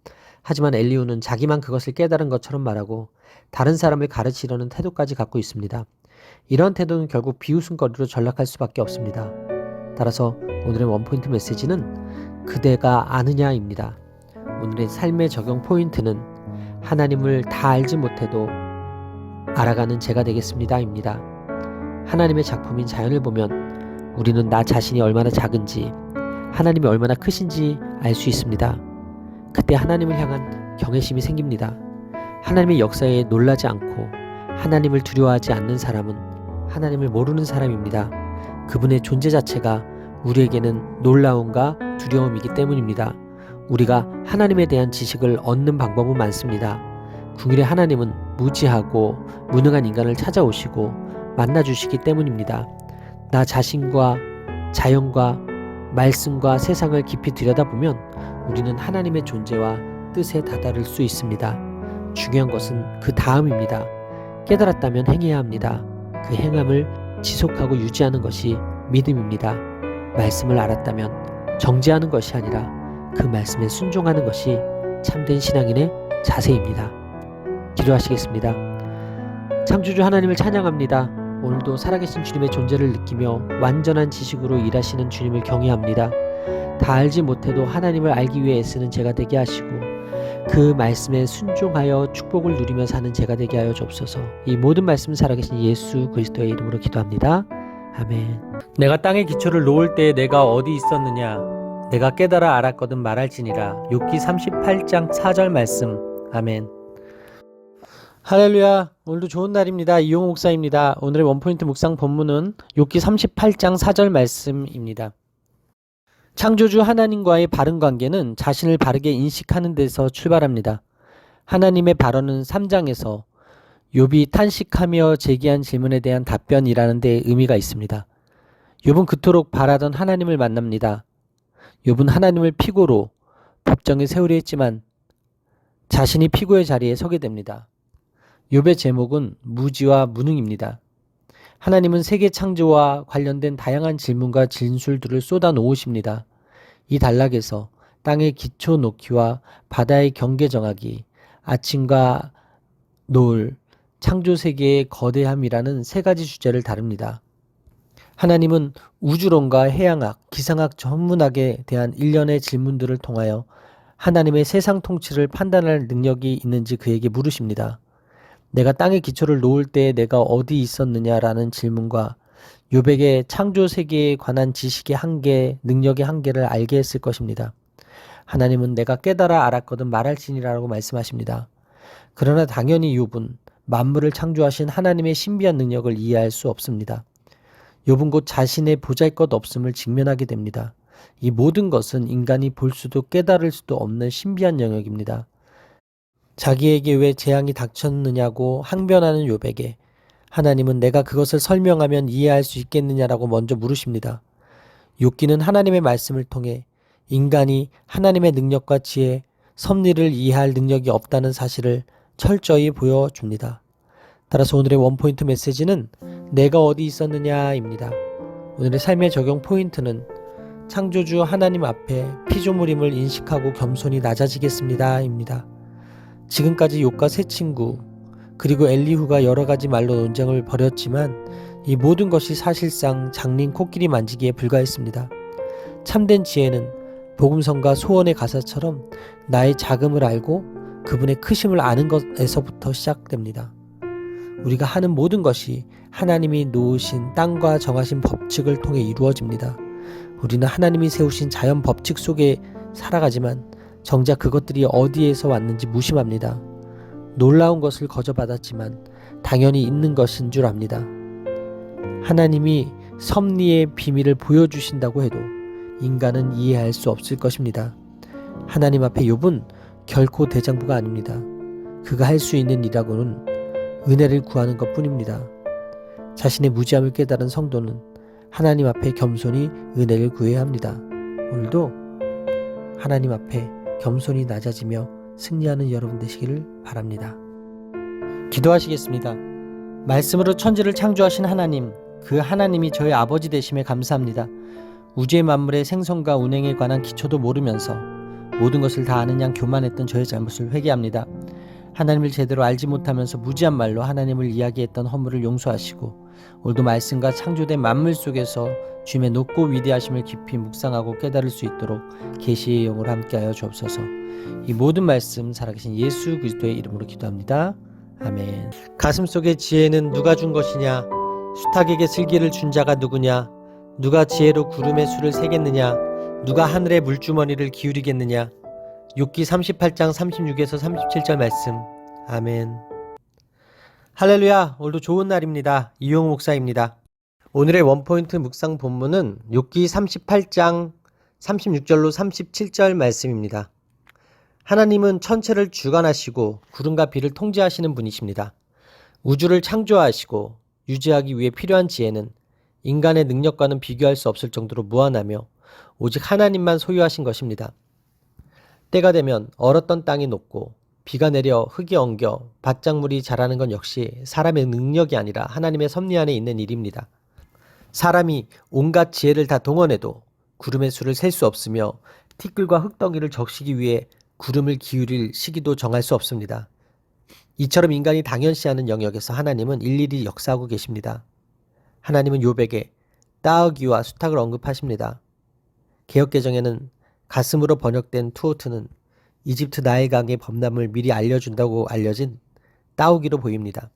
하지만 엘리후는 자기만 그것을 깨달은 것처럼 말하고 다른 사람을 가르치려는 태도까지 갖고 있습니다. 이런 태도는 결국 비웃음거리로 전락할 수밖에 없습니다. 따라서 오늘의 원포인트 메시지는 그대가 아느냐입니다. 오늘의 삶의 적용 포인트는 하나님을 다 알지 못해도 알아가는 제가 되겠습니다 입니다. 하나님의 작품인 자연을 보면 우리는 나 자신이 얼마나 작은지 하나님이 얼마나 크신지 알 수 있습니다. 그때 하나님을 향한 경외심이 생깁니다. 하나님의 역사에 놀라지 않고 하나님을 두려워하지 않는 사람은 하나님을 모르는 사람입니다. 그분의 존재 자체가 우리에게는 놀라움과 두려움이기 때문입니다. 우리가 하나님에 대한 지식을 얻는 방법은 많습니다. 궁일의 하나님은 무지하고 무능한 인간을 찾아오시고 만나주시기 때문입니다. 나 자신과 자연과 말씀과 세상을 깊이 들여다보면 우리는 하나님의 존재와 뜻에 다다를 수 있습니다. 중요한 것은 그 다음입니다. 깨달았다면 행해야 합니다. 그 행함을 지속하고 유지하는 것이 믿음입니다. 말씀을 알았다면 정죄하는 것이 아니라 그 말씀에 순종하는 것이 참된 신앙인의 자세입니다. 기도하시겠습니다. 창조주 하나님을 찬양합니다. 오늘도 살아계신 주님의 존재를 느끼며 완전한 지식으로 일하시는 주님을 경외합니다. 다 알지 못해도 하나님을 알기 위해 애쓰는 제가 되게 하시고 그 말씀에 순종하여 축복을 누리며 사는 제가 되게 하여 주옵소서. 이 모든 말씀 살아계신 예수 그리스도의 이름으로 기도합니다. 아멘. 내가 땅의 기초를 놓을 때에 내가 어디 있었느냐? 내가 깨달아 알았거든 말할지니라. 욥기 38장 4절 말씀. 아멘. 할렐루야. 오늘도 좋은 날입니다. 이용호 목사입니다. 오늘의 원포인트 묵상 본문은 욥기 38장 4절 말씀입니다. 창조주 하나님과의 바른 관계는 자신을 바르게 인식하는 데서 출발합니다. 하나님의 발언은 3장에서 욥이 탄식하며 제기한 질문에 대한 답변이라는 데 의미가 있습니다. 욥은 그토록 바라던 하나님을 만납니다. 욥은 하나님을 피고로 법정에 세우려 했지만 자신이 피고의 자리에 서게 됩니다. 욥의 제목은 무지와 무능입니다. 하나님은 세계 창조와 관련된 다양한 질문과 진술들을 쏟아 놓으십니다. 이 단락에서 땅의 기초 놓기와 바다의 경계 정하기, 아침과 노을, 창조 세계의 거대함이라는 세 가지 주제를 다룹니다. 하나님은 우주론과 해양학, 기상학 전문학에 대한 일련의 질문들을 통하여 하나님의 세상 통치를 판단할 능력이 있는지 그에게 물으십니다. 내가 땅의 기초를 놓을 때에 내가 어디 있었느냐라는 질문과 욥에게 창조 세계에 관한 지식의 한계, 능력의 한계를 알게 했을 것입니다. 하나님은 내가 깨달아 알았거든 말할지니라고 말씀하십니다. 그러나 당연히 욥은 만물을 창조하신 하나님의 신비한 능력을 이해할 수 없습니다. 욥은 곧 자신의 보잘것없음을 직면하게 됩니다. 이 모든 것은 인간이 볼 수도 깨달을 수도 없는 신비한 영역입니다. 자기에게 왜 재앙이 닥쳤느냐고 항변하는 욥에게 하나님은 내가 그것을 설명하면 이해할 수 있겠느냐라고 먼저 물으십니다. 욥기는 하나님의 말씀을 통해 인간이 하나님의 능력과 지혜, 섭리를 이해할 능력이 없다는 사실을 철저히 보여줍니다. 따라서 오늘의 원포인트 메시지는 내가 어디 있었느냐입니다. 오늘의 삶의 적용 포인트는 창조주 하나님 앞에 피조물임을 인식하고 겸손히 낮아지겠습니다입니다. 지금까지 욥과 세 친구 그리고 엘리후가 여러 가지 말로 논쟁을 벌였지만 이 모든 것이 사실상 장린 코끼리 만지기에 불과했습니다. 참된 지혜는 복음성과 소원의 가사처럼 나의 작음을 알고 그분의 크심을 아는 것에서부터 시작됩니다. 우리가 하는 모든 것이 하나님이 놓으신 땅과 정하신 법칙을 통해 이루어집니다. 우리는 하나님이 세우신 자연 법칙 속에 살아가지만 정작 그것들이 어디에서 왔는지 무심합니다. 놀라운 것을 거저받았지만 당연히 있는 것인 줄 압니다. 하나님이 섭리의 비밀을 보여주신다고 해도 인간은 이해할 수 없을 것입니다. 하나님 앞에 욥은 결코 대장부가 아닙니다. 그가 할 수 있는 일이라고는 은혜를 구하는 것뿐입니다. 자신의 무지함을 깨달은 성도는 하나님 앞에 겸손히 은혜를 구해야 합니다. 오늘도 하나님 앞에 겸손히 낮아지며 승리하는 여러분 되시기를 바랍니다. 기도하시겠습니다. 말씀으로 천지를 창조하신 하나님, 그 하나님이 저의 아버지 되심에 감사합니다. 우주의 만물의 생성과 운행에 관한 기초도 모르면서 모든 것을 다 아는 양 교만했던 저의 잘못을 회개합니다. 하나님을 제대로 알지 못하면서 무지한 말로 하나님을 이야기했던 허물을 용서하시고 오늘도 말씀과 창조된 만물 속에서 주님의 높고 위대하심을 깊이 묵상하고 깨달을 수 있도록 계시의 영으로 함께하여 주옵소서. 이 모든 말씀 살아계신 예수 그리스도의 이름으로 기도합니다. 아멘. 가슴속의 지혜는 누가 준 것이냐? 수탉에게 슬기를 준 자가 누구냐? 누가 지혜로 구름의 수를 세겠느냐? 누가 하늘의 물주머니를 기울이겠느냐? 욥기 38장 36에서 37절 말씀. 아멘. 할렐루야. 오늘도 좋은 날입니다. 이용호 목사입니다. 오늘의 원포인트 묵상 본문은 욥기 38장 36절로 37절 말씀입니다. 하나님은 천체를 주관하시고 구름과 비를 통제하시는 분이십니다. 우주를 창조하시고 유지하기 위해 필요한 지혜는 인간의 능력과는 비교할 수 없을 정도로 무한하며 오직 하나님만 소유하신 것입니다. 때가 되면 얼었던 땅이 녹고 비가 내려 흙이 엉겨 밭작물이 자라는 건 역시 사람의 능력이 아니라 하나님의 섭리 안에 있는 일입니다. 사람이 온갖 지혜를 다 동원해도 구름의 수를 셀 수 없으며 티끌과 흙덩이를 적시기 위해 구름을 기울일 시기도 정할 수 없습니다. 이처럼 인간이 당연시하는 영역에서 하나님은 일일이 역사하고 계십니다. 하나님은 욥에게 따으기와 수탉을 언급하십니다. 개역개정에는 가슴으로 번역된 투오트는 이집트 나일강의 범람을 미리 알려준다고 알려진 따오기로 보입니다.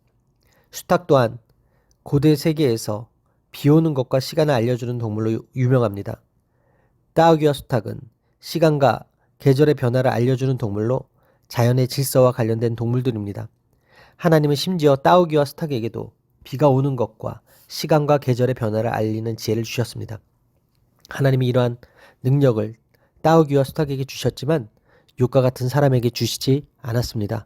수탉 또한 고대 세계에서 비오는 것과 시간을 알려주는 동물로 유명합니다. 따오기와 수탉은 시간과 계절의 변화를 알려주는 동물로 자연의 질서와 관련된 동물들입니다. 하나님은 심지어 따오기와 수탉에게도 비가 오는 것과 시간과 계절의 변화를 알리는 지혜를 주셨습니다. 하나님이 이러한 능력을 따오기와 수탉에게 주셨지만 욥과 같은 사람에게 주시지 않았습니다.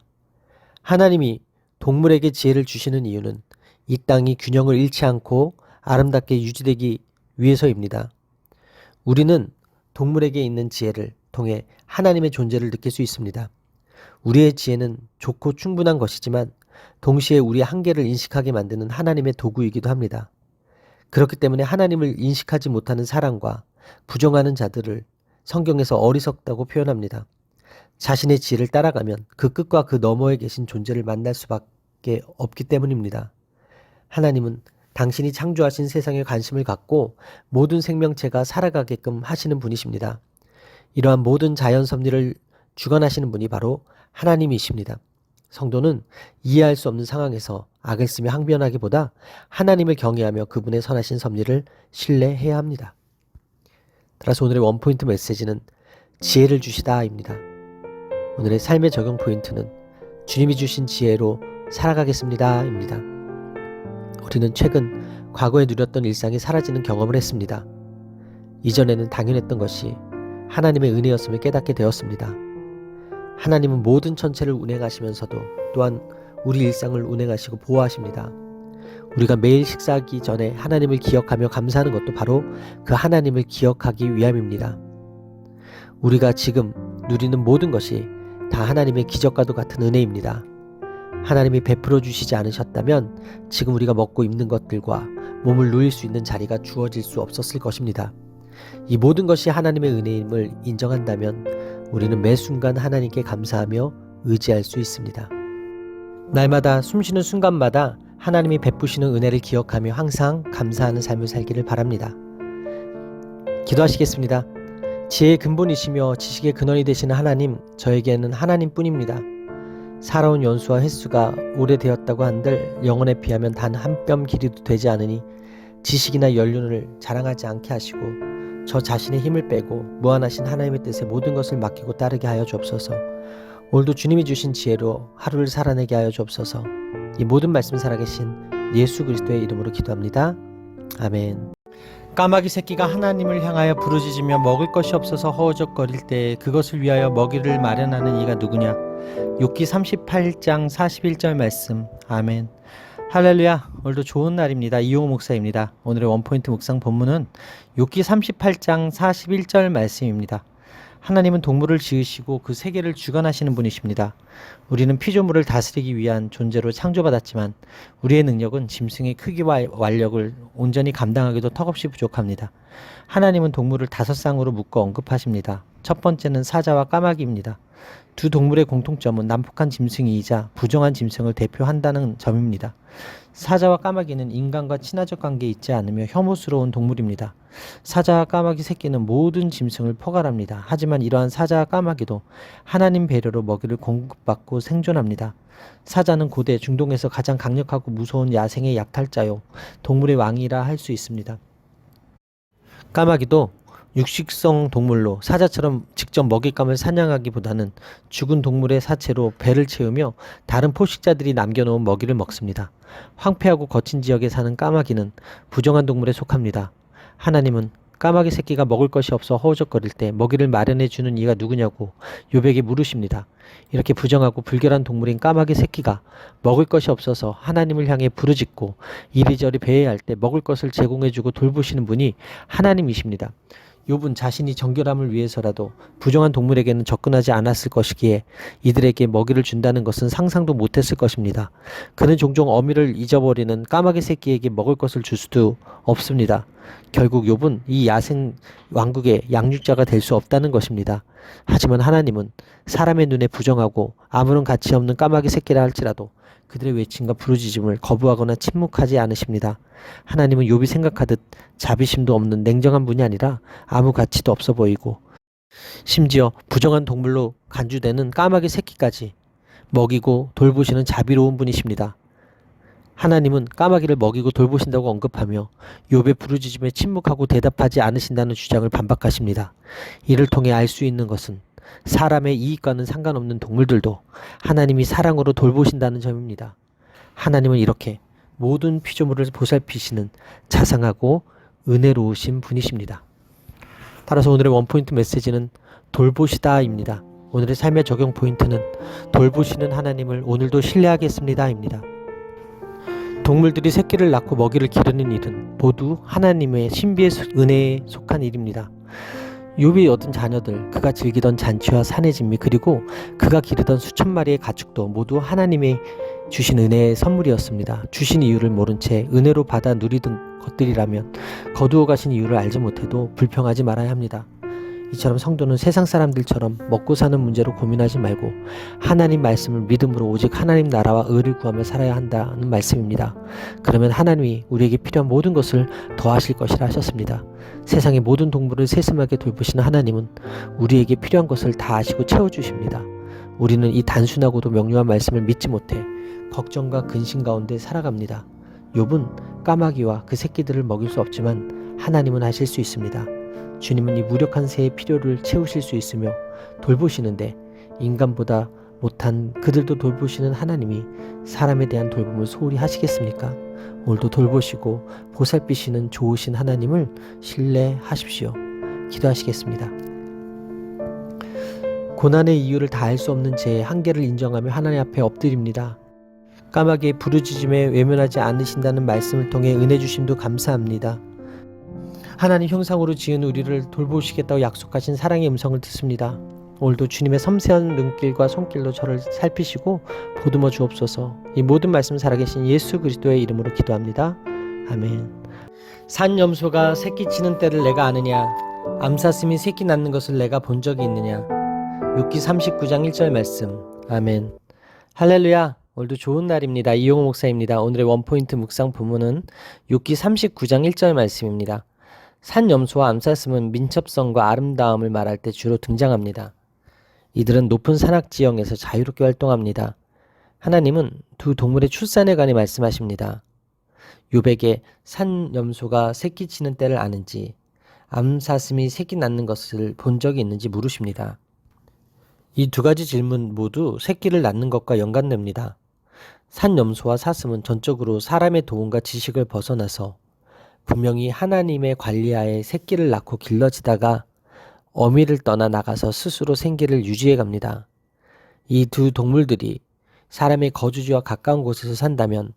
하나님이 동물에게 지혜를 주시는 이유는 이 땅이 균형을 잃지 않고 아름답게 유지되기 위해서입니다. 우리는 동물에게 있는 지혜를 통해 하나님의 존재를 느낄 수 있습니다. 우리의 지혜는 좋고 충분한 것이지만 동시에 우리의 한계를 인식하게 만드는 하나님의 도구이기도 합니다. 그렇기 때문에 하나님을 인식하지 못하는 사람과 부정하는 자들을 성경에서 어리석다고 표현합니다. 자신의 지혜를 따라가면 그 끝과 그 너머에 계신 존재를 만날 수밖에 없기 때문입니다. 하나님은 당신이 창조하신 세상에 관심을 갖고 모든 생명체가 살아가게끔 하시는 분이십니다. 이러한 모든 자연 섭리를 주관하시는 분이 바로 하나님이십니다. 성도는 이해할 수 없는 상황에서 악을 쓰며 항변하기보다 하나님을 경외하며 그분의 선하신 섭리를 신뢰해야 합니다. 따라서 오늘의 원포인트 메시지는 지혜를 주시다입니다. 오늘의 삶의 적용 포인트는 주님이 주신 지혜로 살아가겠습니다입니다. 우리는 최근 과거에 누렸던 일상이 사라지는 경험을 했습니다. 이전에는 당연했던 것이 하나님의 은혜였음을 깨닫게 되었습니다. 하나님은 모든 천체를 운행하시면서도 또한 우리 일상을 운행하시고 보호하십니다. 우리가 매일 식사하기 전에 하나님을 기억하며 감사하는 것도 바로 그 하나님을 기억하기 위함입니다. 우리가 지금 누리는 모든 것이 다 하나님의 기적과도 같은 은혜입니다. 하나님이 베풀어 주시지 않으셨다면 지금 우리가 먹고 입는 것들과 몸을 누릴 수 있는 자리가 주어질 수 없었을 것입니다. 이 모든 것이 하나님의 은혜임을 인정한다면 우리는 매 순간 하나님께 감사하며 의지할 수 있습니다. 날마다 숨쉬는 순간마다 하나님이 베푸시는 은혜를 기억하며 항상 감사하는 삶을 살기를 바랍니다. 기도하시겠습니다. 지혜의 근본이시며 지식의 근원이 되시는 하나님, 저에게는 하나님뿐입니다. 살아온 연수와 횟수가 오래되었다고 한들 영혼에 비하면 단 한 뼘 길이도 되지 않으니 지식이나 연륜을 자랑하지 않게 하시고 저 자신의 힘을 빼고 무한하신 하나님의 뜻에 모든 것을 맡기고 따르게 하여 주옵소서. 오늘도 주님이 주신 지혜로 하루를 살아내게 하여 주옵소서. 이 모든 말씀 살아계신 예수 그리스도의 이름으로 기도합니다. 아멘. 까마귀 새끼가 하나님을 향하여 부르짖으며 먹을 것이 없어서 허우적거릴 때 그것을 위하여 먹이를 마련하는 이가 누구냐? 욥기 38장 41절 말씀. 아멘. 할렐루야. 오늘도 좋은 날입니다. 이용호 목사입니다. 오늘의 원포인트 묵상 본문은 욥기 38장 41절 말씀입니다. 하나님은 동물을 지으시고 그 세계를 주관하시는 분이십니다. 우리는 피조물을 다스리기 위한 존재로 창조받았지만 우리의 능력은 짐승의 크기와 완력을 온전히 감당하기도 턱없이 부족합니다. 하나님은 동물을 5쌍으로 묶어 언급하십니다. 첫 번째는 사자와 까마귀입니다. 두 동물의 공통점은 난폭한 짐승이이자 부정한 짐승을 대표한다는 점입니다. 사자와 까마귀는 인간과 친화적 관계에 있지 않으며 혐오스러운 동물입니다. 사자와 까마귀 새끼는 모든 짐승을 포괄합니다. 하지만 이러한 사자와 까마귀도 하나님 배려로 먹이를 공급받고 생존합니다. 사자는 고대 중동에서 가장 강력하고 무서운 야생의 약탈자요 동물의 왕이라 할 수 있습니다. 까마귀도 육식성 동물로 사자처럼 직접 먹잇감을 사냥하기보다는 죽은 동물의 사체로 배를 채우며 다른 포식자들이 남겨놓은 먹이를 먹습니다. 황폐하고 거친 지역에 사는 까마귀는 부정한 동물에 속합니다. 하나님은 까마귀 새끼가 먹을 것이 없어 허우적거릴 때 먹이를 마련해 주는 이가 누구냐고 욥에게 물으십니다. 이렇게 부정하고 불결한 동물인 까마귀 새끼가 먹을 것이 없어서 하나님을 향해 부르짖고 이리저리 배회할 때 먹을 것을 제공해 주고 돌보시는 분이 하나님이십니다. 욥은 자신이 정결함을 위해서라도 부정한 동물에게는 접근하지 않았을 것이기에 이들에게 먹이를 준다는 것은 상상도 못했을 것입니다. 그는 종종 어미를 잊어버리는 까마귀 새끼에게 먹을 것을 줄 수도 없습니다. 결국 욥은 이 야생 왕국의 양육자가 될 수 없다는 것입니다. 하지만 하나님은 사람의 눈에 부정하고 아무런 가치 없는 까마귀 새끼라 할지라도 그들의 외침과 부르짖음을 거부하거나 침묵하지 않으십니다. 하나님은 욥이 생각하듯 자비심도 없는 냉정한 분이 아니라 아무 가치도 없어 보이고 심지어 부정한 동물로 간주되는 까마귀 새끼까지 먹이고 돌보시는 자비로운 분이십니다. 하나님은 까마귀를 먹이고 돌보신다고 언급하며 욥의 부르짖음에 침묵하고 대답하지 않으신다는 주장을 반박하십니다. 이를 통해 알 수 있는 것은 사람의 이익과는 상관없는 동물들도 하나님이 사랑으로 돌보신다는 점입니다. 하나님은 이렇게 모든 피조물을 보살피시는 자상하고 은혜로우신 분이십니다. 따라서 오늘의 원포인트 메시지는 돌보시다입니다. 오늘의 삶의 적용 포인트는 돌보시는 하나님을 오늘도 신뢰하겠습니다입니다. 동물들이 새끼를 낳고 먹이를 기르는 일은 모두 하나님의 신비의 은혜에 속한 일입니다. 욥이 얻은 자녀들, 그가 즐기던 잔치와 산의 진미, 그리고 그가 기르던 수천 마리의 가축도 모두 하나님의 주신 은혜의 선물이었습니다. 주신 이유를 모른 채 은혜로 받아 누리던 것들이라면 거두어 가신 이유를 알지 못해도 불평하지 말아야 합니다. 이처럼 성도는 세상 사람들처럼 먹고 사는 문제로 고민하지 말고 하나님 말씀을 믿음으로 오직 하나님 나라와 의를 구하며 살아야 한다는 말씀입니다. 그러면 하나님이 우리에게 필요한 모든 것을 더하실 것이라 하셨습니다. 세상의 모든 동물을 세심하게 돌보시는 하나님은 우리에게 필요한 것을 다 아시고 채워주십니다. 우리는 이 단순하고도 명료한 말씀을 믿지 못해 걱정과 근심 가운데 살아갑니다. 욥은 까마귀와 그 새끼들을 먹일 수 없지만 하나님은 하실 수 있습니다. 주님은 이 무력한 새의 필요를 채우실 수 있으며 돌보시는데 인간보다 못한 그들도 돌보시는 하나님이 사람에 대한 돌봄을 소홀히 하시겠습니까? 오늘도 돌보시고 보살피시는 좋으신 하나님을 신뢰하십시오. 기도하시겠습니다. 고난의 이유를 다 알 수 없는 제 한계를 인정하며 하나님 앞에 엎드립니다. 까마귀의 부르짖음에 외면하지 않으신다는 말씀을 통해 은혜 주심도 감사합니다. 하나님 형상으로 지은 우리를 돌보시겠다고 약속하신 사랑의 음성을 듣습니다. 오늘도 주님의 섬세한 눈길과 손길로 저를 살피시고 보듬어 주옵소서. 이 모든 말씀 살아계신 예수 그리스도의 이름으로 기도합니다. 아멘. 산염소가 새끼 치는 때를 내가 아느냐? 암사슴이 새끼 낳는 것을 내가 본 적이 있느냐? 욥기 39장 1절 말씀. 아멘. 할렐루야. 오늘도 좋은 날입니다. 이용호 목사입니다. 오늘의 원포인트 묵상 본문은 욥기 39장 1절 말씀입니다. 산염소와 암사슴은 민첩성과 아름다움을 말할 때 주로 등장합니다. 이들은 높은 산악 지형에서 자유롭게 활동합니다. 하나님은 두 동물의 출산에 관해 말씀하십니다. 욥에게 산염소가 새끼 치는 때를 아는지 암사슴이 새끼 낳는 것을 본 적이 있는지 물으십니다. 이 두 가지 질문 모두 새끼를 낳는 것과 연관됩니다. 산염소와 사슴은 전적으로 사람의 도움과 지식을 벗어나서 분명히 하나님의 관리하에 새끼를 낳고 길러지다가 어미를 떠나 나가서 스스로 생계를 유지해 갑니다. 이 두 동물들이 사람의 거주지와 가까운 곳에서 산다면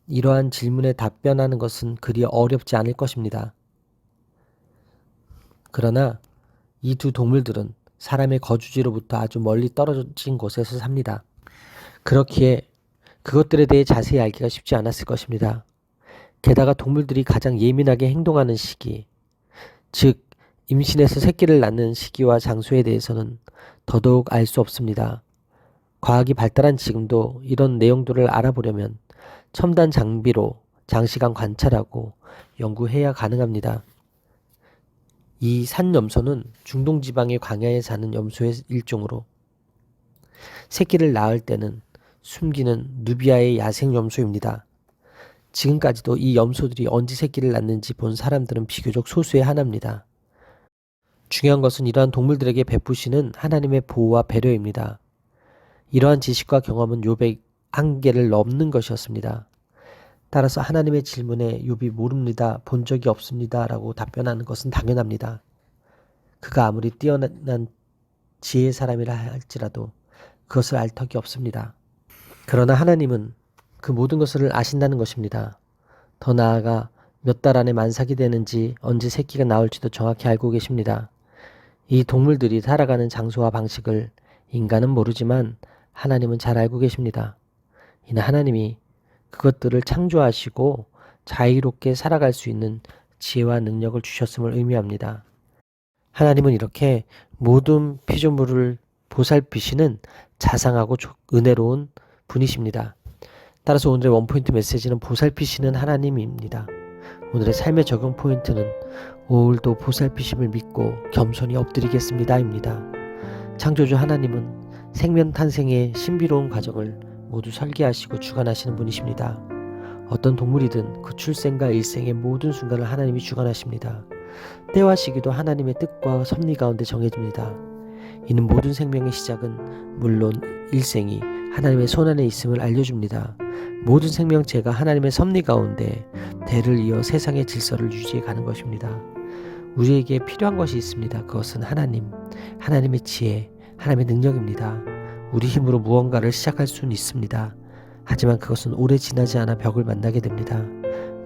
이러한 질문에 답변하는 것은 그리 어렵지 않을 것입니다. 그러나 이 두 동물들은 사람의 거주지로부터 아주 멀리 떨어진 곳에서 삽니다. 그렇기에 그것들에 대해 자세히 알기가 쉽지 않았을 것입니다. 게다가 동물들이 가장 예민하게 행동하는 시기, 즉 임신해서 새끼를 낳는 시기와 장소에 대해서는 더더욱 알 수 없습니다. 과학이 발달한 지금도 이런 내용들을 알아보려면 첨단 장비로 장시간 관찰하고 연구해야 가능합니다. 이 산염소는 중동 지방의 광야에 사는 염소의 일종으로 새끼를 낳을 때는 숨기는 누비아의 야생 염소입니다. 지금까지도 이 염소들이 언제 새끼를 낳는지 본 사람들은 비교적 소수의 하나입니다. 중요한 것은 이러한 동물들에게 베푸시는 하나님의 보호와 배려입니다. 이러한 지식과 경험은 욥의 한계를 넘는 것이었습니다. 따라서 하나님의 질문에 욥이 모릅니다, 본 적이 없습니다 라고 답변하는 것은 당연합니다. 그가 아무리 뛰어난 지혜의 사람이라 할지라도 그것을 알 턱이 없습니다. 그러나 하나님은 그 모든 것을 아신다는 것입니다. 더 나아가 몇 달 안에 만삭이 되는지 언제 새끼가 나올지도 정확히 알고 계십니다. 이 동물들이 살아가는 장소와 방식을 인간은 모르지만 하나님은 잘 알고 계십니다. 이는 하나님이 그것들을 창조하시고 자유롭게 살아갈 수 있는 지혜와 능력을 주셨음을 의미합니다. 하나님은 이렇게 모든 피조물을 보살피시는 자상하고 은혜로운 분이십니다. 따라서 오늘의 원포인트 메시지는 보살피시는 하나님입니다. 오늘의 삶의 적용 포인트는 오늘도 보살피심을 믿고 겸손히 엎드리겠습니다입니다. 창조주 하나님은 생명 탄생의 신비로운 과정을 모두 설계하시고 주관하시는 분이십니다. 어떤 동물이든 그 출생과 일생의 모든 순간을 하나님이 주관하십니다. 때와 시기도 하나님의 뜻과 섭리 가운데 정해집니다. 이는 모든 생명의 시작은 물론 일생이 하나님의 손안에 있음을 알려줍니다. 모든 생명체가 하나님의 섭리 가운데 대를 이어 세상의 질서를 유지해 가는 것입니다. 우리에게 필요한 것이 있습니다. 그것은 하나님의 지혜, 하나님의 능력입니다. 우리 힘으로 무언가를 시작할 수는 있습니다. 하지만 그것은 오래 지나지 않아 벽을 만나게 됩니다.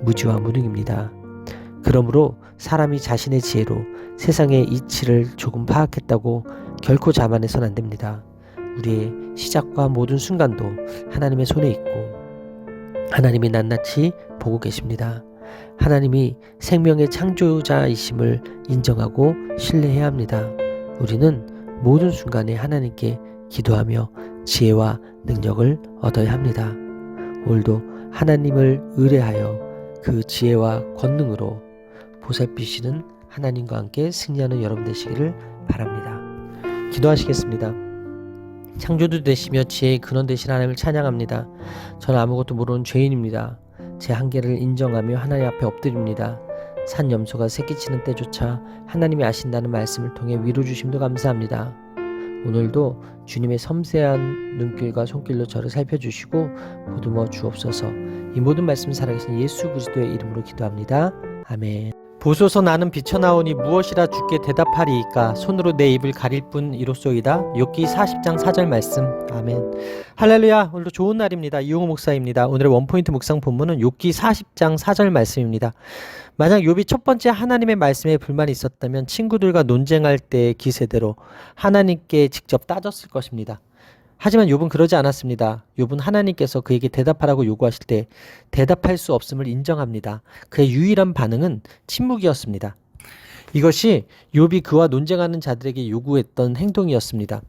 무지와 무능입니다. 그러므로 사람이 자신의 지혜로 세상의 이치를 조금 파악했다고 결코 자만해서는 안 됩니다. 우리의 시작과 모든 순간도 하나님의 손에 있고 하나님이 낱낱이 보고 계십니다. 하나님이 생명의 창조자이심을 인정하고 신뢰해야 합니다. 우리는 모든 순간에 하나님께 기도하며 지혜와 능력을 얻어야 합니다. 오늘도 하나님을 의뢰하여 그 지혜와 권능으로 보살피시는 하나님과 함께 승리하는 여러분 되시기를 바랍니다. 기도하시겠습니다. 창조주 되시며 지혜의 근원 되신 하나님을 찬양합니다. 저는 아무것도 모르는 죄인입니다. 제 한계를 인정하며 하나님 앞에 엎드립니다. 산 염소가 새끼치는 때조차 하나님이 아신다는 말씀을 통해 위로 주심도 감사합니다. 오늘도 주님의 섬세한 눈길과 손길로 저를 살펴주시고 보듬어 주옵소서. 이 모든 말씀 살아계신 예수 그리스도의 이름으로 기도합니다. 아멘. 보소서 나는 비쳐나오니 무엇이라 주께 대답하리이까 손으로 내 입을 가릴 뿐 이로소이다. 욥기 40장 4절 말씀. 아멘. 할렐루야. 오늘도 좋은 날입니다. 이용호 목사입니다. 오늘의 원포인트 묵상 본문은 욥기 40장 4절 말씀입니다. 만약 욥이 첫 번째 하나님의 말씀에 불만이 있었다면 친구들과 논쟁할 때의 기세대로 하나님께 직접 따졌을 것입니다. 하지만 욥은 그러지 않았습니다. 욥은 하나님께서 그에게 대답하라고 요구하실 때 대답할 수 없음을 인정합니다. 그의 유일한 반응은 침묵이었습니다. 이것이 욥이 그와 논쟁하는 자들에게 요구했던 행동이었습니다.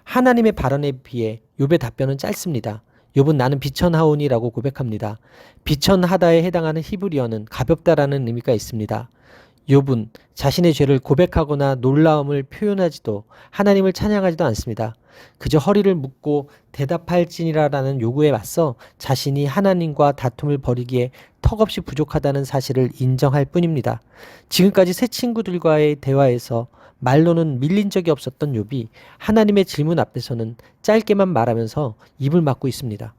하나님의 발언에 비해 욥의 답변은 짧습니다. 욥은 나는 비천하오니라고 고백합니다. 비천하다에 해당하는 히브리어는 가볍다라는 의미가 있습니다. 욥은 자신의 죄를 고백하거나 놀라움을 표현하지도 하나님을 찬양하지도 않습니다. 그저 허리를 묶고 대답할지니라라는 요구에 맞서 자신이 하나님과 다툼을 벌이기에 턱없이 부족하다는 사실을 인정할 뿐입니다. 지금까지 새 친구들과의 대화에서 말로는 밀린 적이 없었던 욥이 하나님의 질문 앞에서는 짧게만 말하면서 입을 막고 있습니다.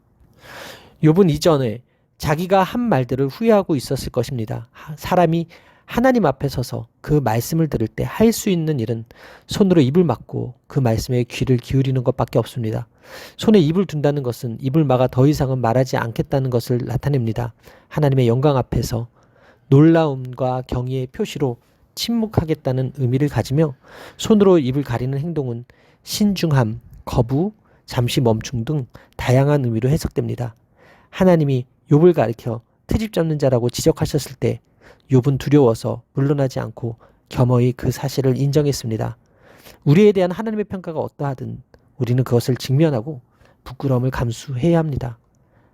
욥은 이전에 자기가 한 말들을 후회하고 있었을 것입니다. 사람이 하나님 앞에 서서 그 말씀을 들을 때 할 수 있는 일은 손으로 입을 막고 그 말씀에 귀를 기울이는 것밖에 없습니다. 손에 입을 둔다는 것은 입을 막아 더 이상은 말하지 않겠다는 것을 나타냅니다. 하나님의 영광 앞에서 놀라움과 경의의 표시로 침묵하겠다는 의미를 가지며 손으로 입을 가리는 행동은 신중함, 거부, 잠시 멈춤 등 다양한 의미로 해석됩니다. 하나님이 욥을 가리켜 트집 잡는 자라고 지적하셨을 때 욥은 두려워서 물러나지 않고 겸허히 그 사실을 인정했습니다. 우리에 대한 하나님의 평가가 어떠하든 우리는 그것을 직면하고 부끄러움을 감수해야 합니다.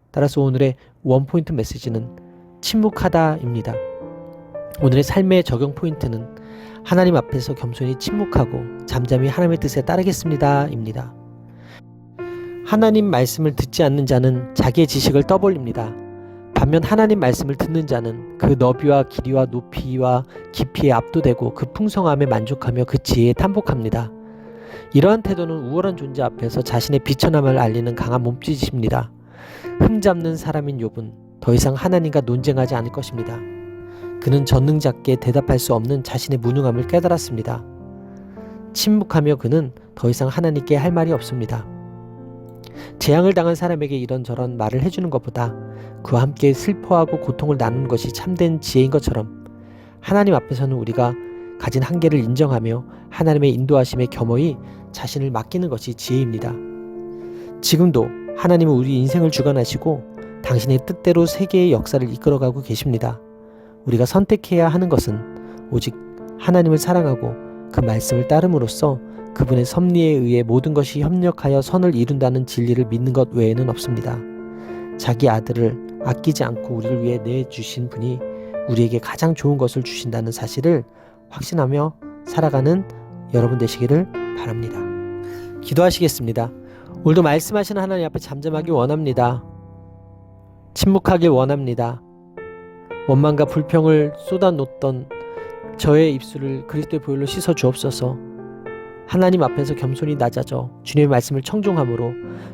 따라서 오늘의 원포인트 메시지는 침묵하다입니다. 오늘의 삶의 적용 포인트는 하나님 앞에서 겸손히 침묵하고 잠잠히 하나님의 뜻에 따르겠습니다입니다. 하나님 말씀을 듣지 않는 자는 자기의 지식을 떠벌립니다. 반면 하나님 말씀을 듣는 자는 그 너비와 길이와 높이와 깊이에 압도되고 그 풍성함에 만족하며 그 지혜에 탐복합니다. 이러한 태도는 우월한 존재 앞에서 자신의 비천함을 알리는 강한 몸짓입니다. 흠잡는 사람인 욥은 더 이상 하나님과 논쟁하지 않을 것입니다. 그는 전능자께 대답할 수 없는 자신의 무능함을 깨달았습니다. 침묵하며 그는 더 이상 하나님께 할 말이 없습니다. 재앙을 당한 사람에게 이런저런 말을 해주는 것보다 그와 함께 슬퍼하고 고통을 나누는 것이 참된 지혜인 것처럼 하나님 앞에서는 우리가 가진 한계를 인정하며 하나님의 인도하심에 겸허히 자신을 맡기는 것이 지혜입니다. 지금도 하나님은 우리 인생을 주관하시고 당신의 뜻대로 세계의 역사를 이끌어가고 계십니다. 우리가 선택해야 하는 것은 오직 하나님을 사랑하고 그 말씀을 따름으로써 그분의 섭리에 의해 모든 것이 협력하여 선을 이룬다는 진리를 믿는 것 외에는 없습니다. 자기 아들을 아끼지 않고 우리를 위해 내주신 분이 우리에게 가장 좋은 것을 주신다는 사실을 확신하며 살아가는 여러분 되시기를 바랍니다. 기도하시겠습니다. 오늘도 말씀하시는 하나님 앞에 잠잠하기 원합니다. 침묵하길 원합니다. 원망과 불평을 쏟아놓던 저의 입술을 그리스도의 보혈로 씻어 주옵소서. 하나님 앞에서 겸손히 낮아져 주님의 말씀을 청종함으로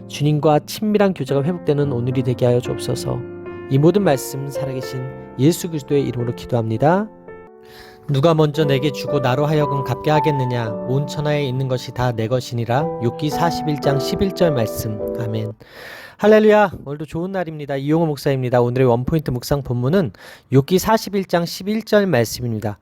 주님과 친밀한 교제가 회복되는 오늘이 되게 하여 주옵소서. 이 모든 말씀 살아계신 예수 그리스도의 이름으로 기도합니다. 누가 먼저 내게 주고 나로 하여금 갚게 하겠느냐. 온 천하에 있는 것이 다 내 것이니라. 욥기 41장 11절 말씀. 아멘. 할렐루야. 오늘도 좋은 날입니다. 이용호 목사입니다. 오늘의 원포인트 묵상 본문은 욥기 41장 11절 말씀입니다.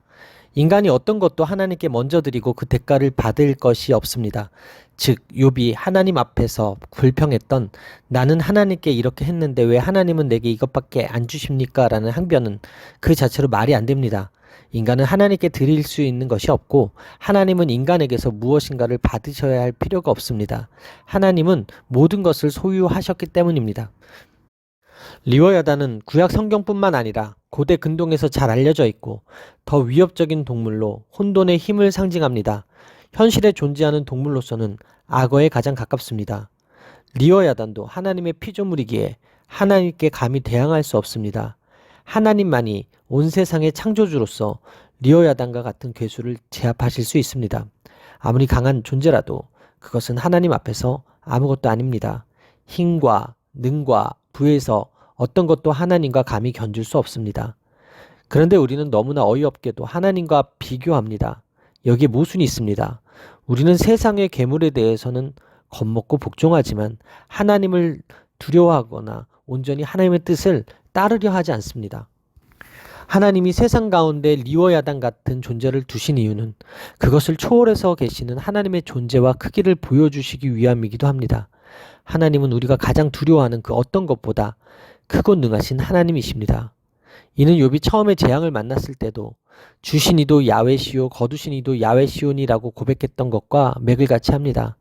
인간이 어떤 것도 하나님께 먼저 드리고 그 대가를 받을 것이 없습니다. 즉 욥이 하나님 앞에서 불평했던 나는 하나님께 이렇게 했는데 왜 하나님은 내게 이것밖에 안 주십니까? 라는 항변은 그 자체로 말이 안 됩니다. 인간은 하나님께 드릴 수 있는 것이 없고 하나님은 인간에게서 무엇인가를 받으셔야 할 필요가 없습니다. 하나님은 모든 것을 소유하셨기 때문입니다. 리워야단은 구약 성경뿐만 아니라 고대 근동에서 잘 알려져 있고 더 위협적인 동물로 혼돈의 힘을 상징합니다. 현실에 존재하는 동물로서는 악어에 가장 가깝습니다. 리워야단도 하나님의 피조물이기에 하나님께 감히 대항할 수 없습니다. 하나님만이 온 세상의 창조주로서 리워야단과 같은 괴수를 제압하실 수 있습니다. 아무리 강한 존재라도 그것은 하나님 앞에서 아무것도 아닙니다. 힘과 능과 부에서 어떤 것도 하나님과 감히 견줄 수 없습니다. 그런데 우리는 너무나 어이없게도 하나님과 비교합니다. 여기에 모순이 있습니다. 우리는 세상의 괴물에 대해서는 겁먹고 복종하지만 하나님을 두려워하거나 온전히 하나님의 뜻을 따르려 하지 않습니다. 하나님이 세상 가운데 리워야단 같은 존재를 두신 이유는 그것을 초월해서 계시는 하나님의 존재와 크기를 보여주시기 위함이기도 합니다. 하나님은 우리가 가장 두려워하는 그 어떤 것보다 크고 능하신 하나님이십니다. 이는 욥이 처음에 재앙을 만났을 때도 주신 이도 야훼시오 거두신 이도 야훼시오니라고 고백했던 것과 맥을 같이 합니다.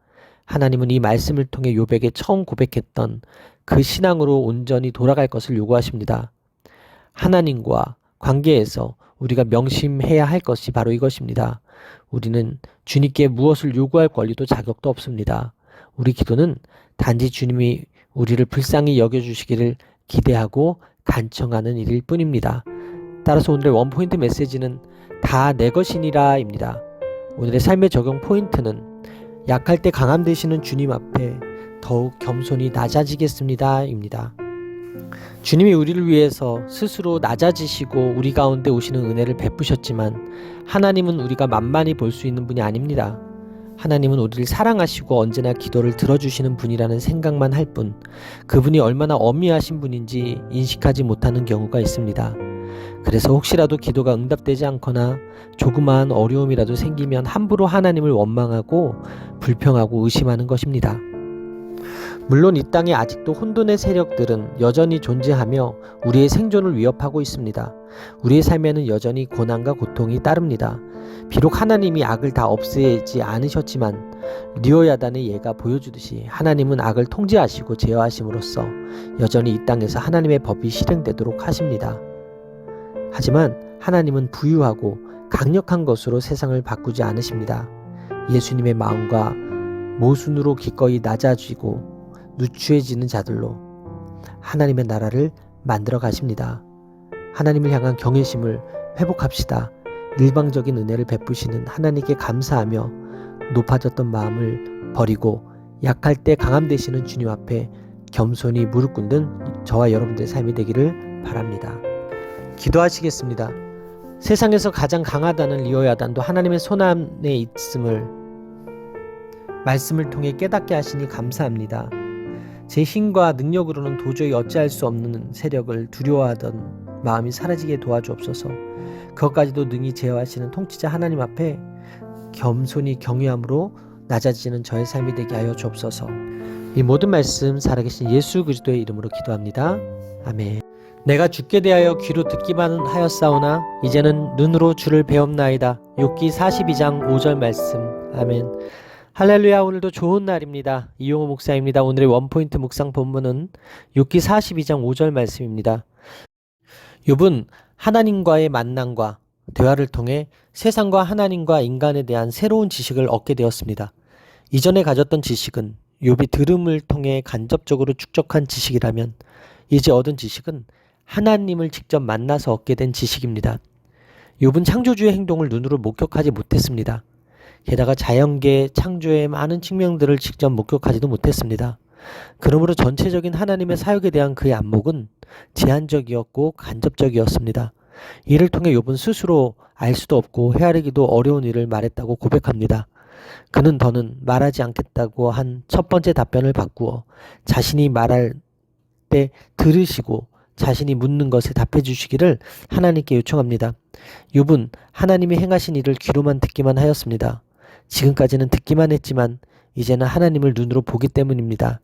하나님은 이 말씀을 통해 욥에게 처음 고백했던 그 신앙으로 온전히 돌아갈 것을 요구하십니다. 하나님과 관계에서 우리가 명심해야 할 것이 바로 이것입니다. 우리는 주님께 무엇을 요구할 권리도 자격도 없습니다. 우리 기도는 단지 주님이 우리를 불쌍히 여겨주시기를 기대하고 간청하는 일일 뿐입니다. 따라서 오늘의 원포인트 메시지는 다 내 것이니라 입니다. 오늘의 삶의 적용 포인트는 약할 때 강함 되시는 주님 앞에 더욱 겸손히 낮아지겠습니다 입니다. 주님이 우리를 위해서 스스로 낮아지시고 우리 가운데 오시는 은혜를 베푸셨지만 하나님은 우리가 만만히 볼 수 있는 분이 아닙니다. 하나님은 우리를 사랑하시고 언제나 기도를 들어주시는 분이라는 생각만 할 뿐 그분이 얼마나 어미하신 분인지 인식하지 못하는 경우가 있습니다. 그래서 혹시라도 기도가 응답되지 않거나 조그마한 어려움이라도 생기면 함부로 하나님을 원망하고 불평하고 의심하는 것입니다. 물론 이 땅에 아직도 혼돈의 세력들은 여전히 존재하며 우리의 생존을 위협하고 있습니다. 우리의 삶에는 여전히 고난과 고통이 따릅니다. 비록 하나님이 악을 다 없애지 않으셨지만 리워야단의 예가 보여주듯이 하나님은 악을 통제하시고 제어하심으로써 여전히 이 땅에서 하나님의 법이 실행되도록 하십니다. 하지만 하나님은 부유하고 강력한 것으로 세상을 바꾸지 않으십니다. 예수님의 마음과 모순으로 기꺼이 낮아지고 누추해지는 자들로 하나님의 나라를 만들어 가십니다. 하나님을 향한 경외심을 회복합시다. 일방적인 은혜를 베푸시는 하나님께 감사하며 높아졌던 마음을 버리고 약할 때 강함 되시는 주님 앞에 겸손히 무릎 꿇는 저와 여러분들의 삶이 되기를 바랍니다. 기도하시겠습니다. 세상에서 가장 강하다는 리워야단도 하나님의 손안에 있음을 말씀을 통해 깨닫게 하시니 감사합니다. 제 힘과 능력으로는 도저히 어찌할 수 없는 세력을 두려워하던 마음이 사라지게 도와주옵소서. 그것까지도 능히 제어하시는 통치자 하나님 앞에 겸손히 경외함으로 낮아지는 저의 삶이 되게 하여 주옵소서. 이 모든 말씀 살아계신 예수 그리스도의 이름으로 기도합니다. 아멘. 내가 주께 대하여 귀로 듣기만 하였사오나 이제는 눈으로 주를 배움나이다. 욥기 42장 5절 말씀. 아멘. 할렐루야. 오늘도 좋은 날입니다. 이용호 목사입니다. 오늘의 원포인트 묵상 본문은 욥기 42장 5절 말씀입니다. 욥은 하나님과의 만남과 대화를 통해 세상과 하나님과 인간에 대한 새로운 지식을 얻게 되었습니다. 이전에 가졌던 지식은 욥이 들음을 통해 간접적으로 축적한 지식이라면 이제 얻은 지식은 하나님을 직접 만나서 얻게 된 지식입니다. 욥은 창조주의 행동을 눈으로 목격하지 못했습니다. 게다가 자연계 창조의 많은 측면들을 직접 목격하지도 못했습니다. 그러므로 전체적인 하나님의 사역에 대한 그의 안목은 제한적이었고 간접적이었습니다. 이를 통해 욥은 스스로 알 수도 없고 헤아리기도 어려운 일을 말했다고 고백합니다. 그는 더는 말하지 않겠다고 한 첫 번째 답변을 바꾸어 자신이 말할 때 들으시고 자신이 묻는 것에 답해 주시기를 하나님께 요청합니다. 욥은 하나님이 행하신 일을 귀로만 듣기만 하였습니다. 지금까지는 듣기만 했지만 이제는 하나님을 눈으로 보기 때문입니다.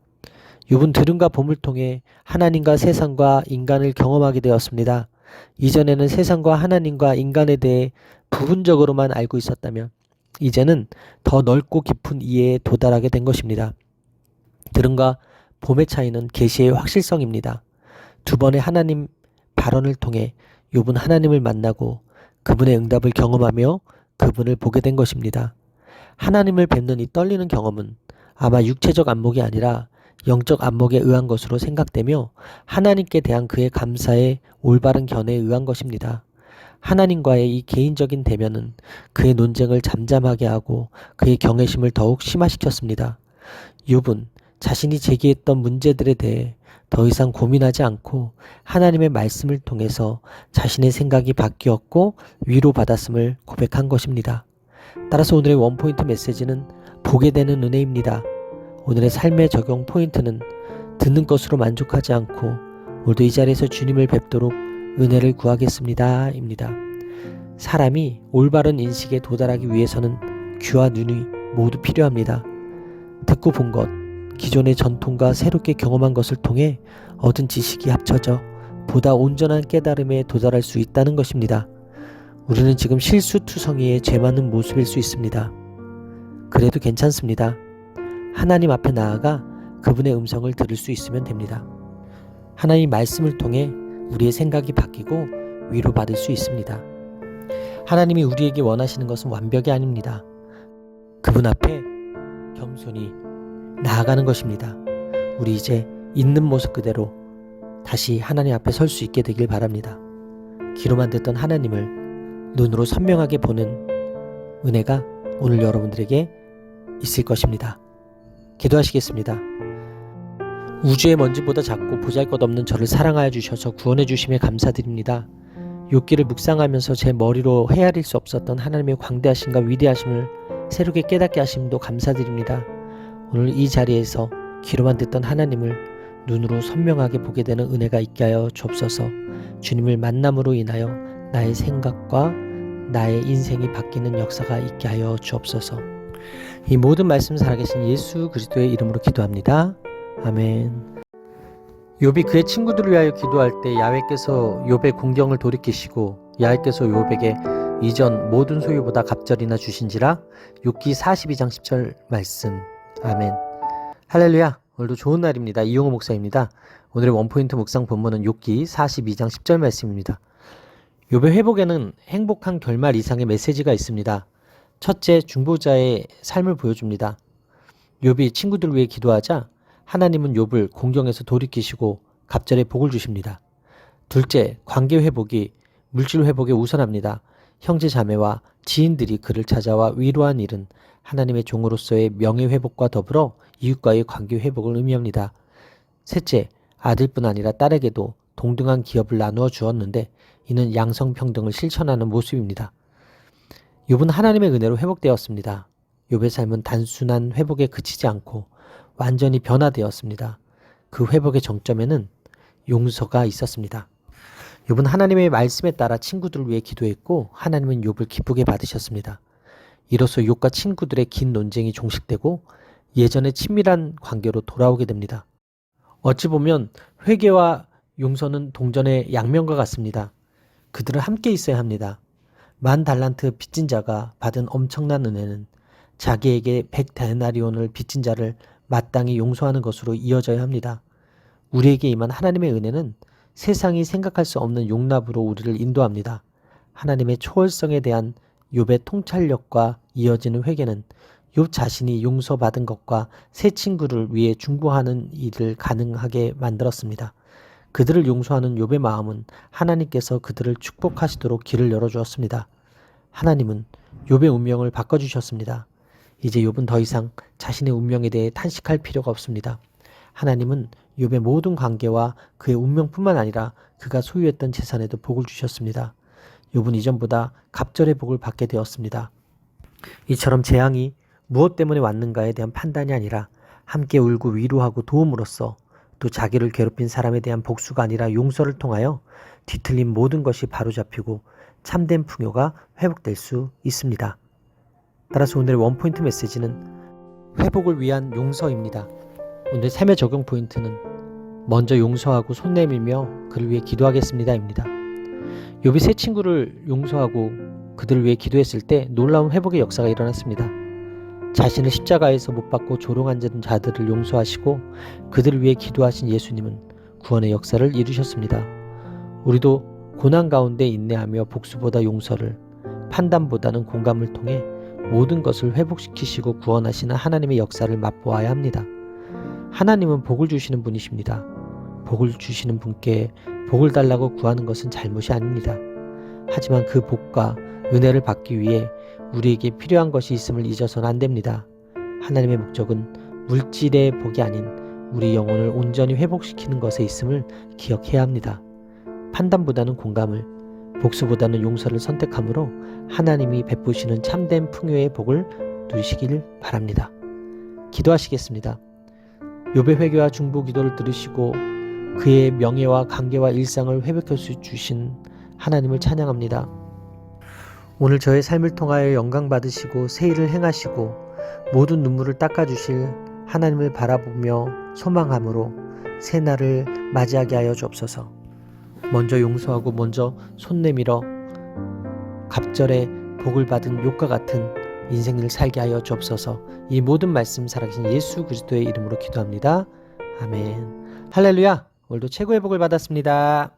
욥은 들음과 봄을 통해 하나님과 세상과 인간을 경험하게 되었습니다. 이전에는 세상과 하나님과 인간에 대해 부분적으로만 알고 있었다면 이제는 더 넓고 깊은 이해에 도달하게 된 것입니다. 들음과 봄의 차이는 계시의 확실성입니다. 두 번의 하나님 발언을 통해 욥은 하나님을 만나고 그분의 응답을 경험하며 그분을 보게 된 것입니다. 하나님을 뵙는 이 떨리는 경험은 아마 육체적 안목이 아니라 영적 안목에 의한 것으로 생각되며 하나님께 대한 그의 감사의 올바른 견해에 의한 것입니다. 하나님과의 이 개인적인 대면은 그의 논쟁을 잠잠하게 하고 그의 경외심을 더욱 심화시켰습니다. 욥은 자신이 제기했던 문제들에 대해 더 이상 고민하지 않고 하나님의 말씀을 통해서 자신의 생각이 바뀌었고 위로받았음을 고백한 것입니다. 따라서 오늘의 원포인트 메시지는 보게 되는 은혜입니다. 오늘의 삶의 적용 포인트는 듣는 것으로 만족하지 않고 오늘도 이 자리에서 주님을 뵙도록 은혜를 구하겠습니다. 입니다. 사람이 올바른 인식에 도달하기 위해서는 귀와 눈이 모두 필요합니다. 듣고 본 것, 기존의 전통과 새롭게 경험한 것을 통해 얻은 지식이 합쳐져 보다 온전한 깨달음에 도달할 수 있다는 것입니다. 우리는 지금 실수투성이의 죄 많은 모습일 수 있습니다. 그래도 괜찮습니다. 하나님 앞에 나아가 그분의 음성을 들을 수 있으면 됩니다. 하나님 말씀을 통해 우리의 생각이 바뀌고 위로받을 수 있습니다. 하나님이 우리에게 원하시는 것은 완벽이 아닙니다. 그분 앞에 겸손히 나아가는 것입니다. 우리 이제 있는 모습 그대로 다시 하나님 앞에 설 수 있게 되길 바랍니다. 귀로만 듣던 하나님을 눈으로 선명하게 보는 은혜가 오늘 여러분들에게 있을 것입니다. 기도하시겠습니다. 우주의 먼지보다 작고 보잘것없는 저를 사랑하여 주셔서 구원해 주심에 감사드립니다. 욥기를 묵상하면서 제 머리로 헤아릴 수 없었던 하나님의 광대하심과 위대하심을 새롭게 깨닫게 하심도 감사드립니다. 오늘 이 자리에서 귀로만 듣던 하나님을 눈으로 선명하게 보게 되는 은혜가 있게 하여 주옵소서. 주님을 만남으로 인하여 나의 생각과 나의 인생이 바뀌는 역사가 있게 하여 주옵소서. 이 모든 말씀 살아계신 예수 그리스도의 이름으로 기도합니다. 아멘. 욥이 그의 친구들을 위하여 기도할 때 야훼께서 욥의 공경을 돌이키시고 야훼께서 욥에게 이전 모든 소유보다 갑절이나 주신지라. 욥기 42장 10절 말씀. 아멘. 할렐루야. 오늘도 좋은 날입니다. 이용호 목사입니다. 오늘의 원포인트 묵상 본문은 욥기 42장 10절 말씀입니다. 욥의 회복에는 행복한 결말 이상의 메시지가 있습니다. 첫째, 중보자의 삶을 보여줍니다. 욥이 친구들을 위해 기도하자 하나님은 욥을 공경에서 돌이키시고 갑절의 복을 주십니다. 둘째, 관계 회복이 물질 회복에 우선합니다. 형제 자매와 지인들이 그를 찾아와 위로한 일은 하나님의 종으로서의 명예 회복과 더불어 이웃과의 관계 회복을 의미합니다. 셋째, 아들뿐 아니라 딸에게도 동등한 기업을 나누어 주었는데 이는 양성평등을 실천하는 모습입니다. 욥은 하나님의 은혜로 회복되었습니다. 욥의 삶은 단순한 회복에 그치지 않고 완전히 변화되었습니다. 그 회복의 정점에는 용서가 있었습니다. 욥은 하나님의 말씀에 따라 친구들을 위해 기도했고 하나님은 욥을 기쁘게 받으셨습니다. 이로써 욥과 친구들의 긴 논쟁이 종식되고 예전의 친밀한 관계로 돌아오게 됩니다. 어찌 보면 회개와 용서는 동전의 양면과 같습니다. 그들은 함께 있어야 합니다. 10달란트 빚진 자가 받은 엄청난 은혜는 자기에게 100데나리온을 빚진 자를 마땅히 용서하는 것으로 이어져야 합니다. 우리에게 임한 하나님의 은혜는 세상이 생각할 수 없는 용납으로 우리를 인도합니다. 하나님의 초월성에 대한 욥의 통찰력과 이어지는 회개는 욥 자신이 용서받은 것과 새 친구를 위해 중보하는 일을 가능하게 만들었습니다. 그들을 용서하는 욥의 마음은 하나님께서 그들을 축복하시도록 길을 열어주었습니다. 하나님은 욥의 운명을 바꿔주셨습니다. 이제 욥은 더 이상 자신의 운명에 대해 탄식할 필요가 없습니다. 하나님은 욥의 모든 관계와 그의 운명뿐만 아니라 그가 소유했던 재산에도 복을 주셨습니다. 욥은 이전보다 갑절의 복을 받게 되었습니다. 이처럼 재앙이 무엇 때문에 왔는가에 대한 판단이 아니라 함께 울고 위로하고 도움으로써, 또 자기를 괴롭힌 사람에 대한 복수가 아니라 용서를 통하여 뒤틀린 모든 것이 바로잡히고 참된 풍요가 회복될 수 있습니다. 따라서 오늘의 원포인트 메시지는 회복을 위한 용서입니다. 오늘 삶의 적용 포인트는 먼저 용서하고 손 내밀며 그를 위해 기도하겠습니다입니다. 욥이 세 친구를 용서하고 그들을 위해 기도했을 때 놀라운 회복의 역사가 일어났습니다. 자신을 십자가에서 못 박고 조롱한 자들을 용서하시고 그들을 위해 기도하신 예수님은 구원의 역사를 이루셨습니다. 우리도 고난 가운데 인내하며 복수보다 용서를, 판단보다는 공감을 통해 모든 것을 회복시키시고 구원하시는 하나님의 역사를 맛보아야 합니다. 하나님은 복을 주시는 분이십니다. 복을 주시는 분께 복을 달라고 구하는 것은 잘못이 아닙니다. 하지만 그 복과 은혜를 받기 위해 우리에게 필요한 것이 있음을 잊어서는 안 됩니다. 하나님의 목적은 물질의 복이 아닌 우리 영혼을 온전히 회복시키는 것에 있음을 기억해야 합니다. 판단보다는 공감을, 복수보다는 용서를 선택함으로 하나님이 베푸시는 참된 풍요의 복을 누리시길 바랍니다. 기도하시겠습니다. 욥의 회개와 중보 기도를 들으시고 그의 명예와 관계와 일상을 회복해 주신 하나님을 찬양합니다. 오늘 저의 삶을 통하여 영광 받으시고 새 일을 행하시고 모든 눈물을 닦아주실 하나님을 바라보며 소망함으로 새 날을 맞이하게 하여 주옵소서. 먼저 용서하고 먼저 손 내밀어 갑절의 복을 받은 욥과 같은 인생을 살게 하여 주옵소서. 이 모든 말씀 살아계신 예수 그리스도의 이름으로 기도합니다. 아멘. 할렐루야. 오늘도 최고의 복을 받았습니다.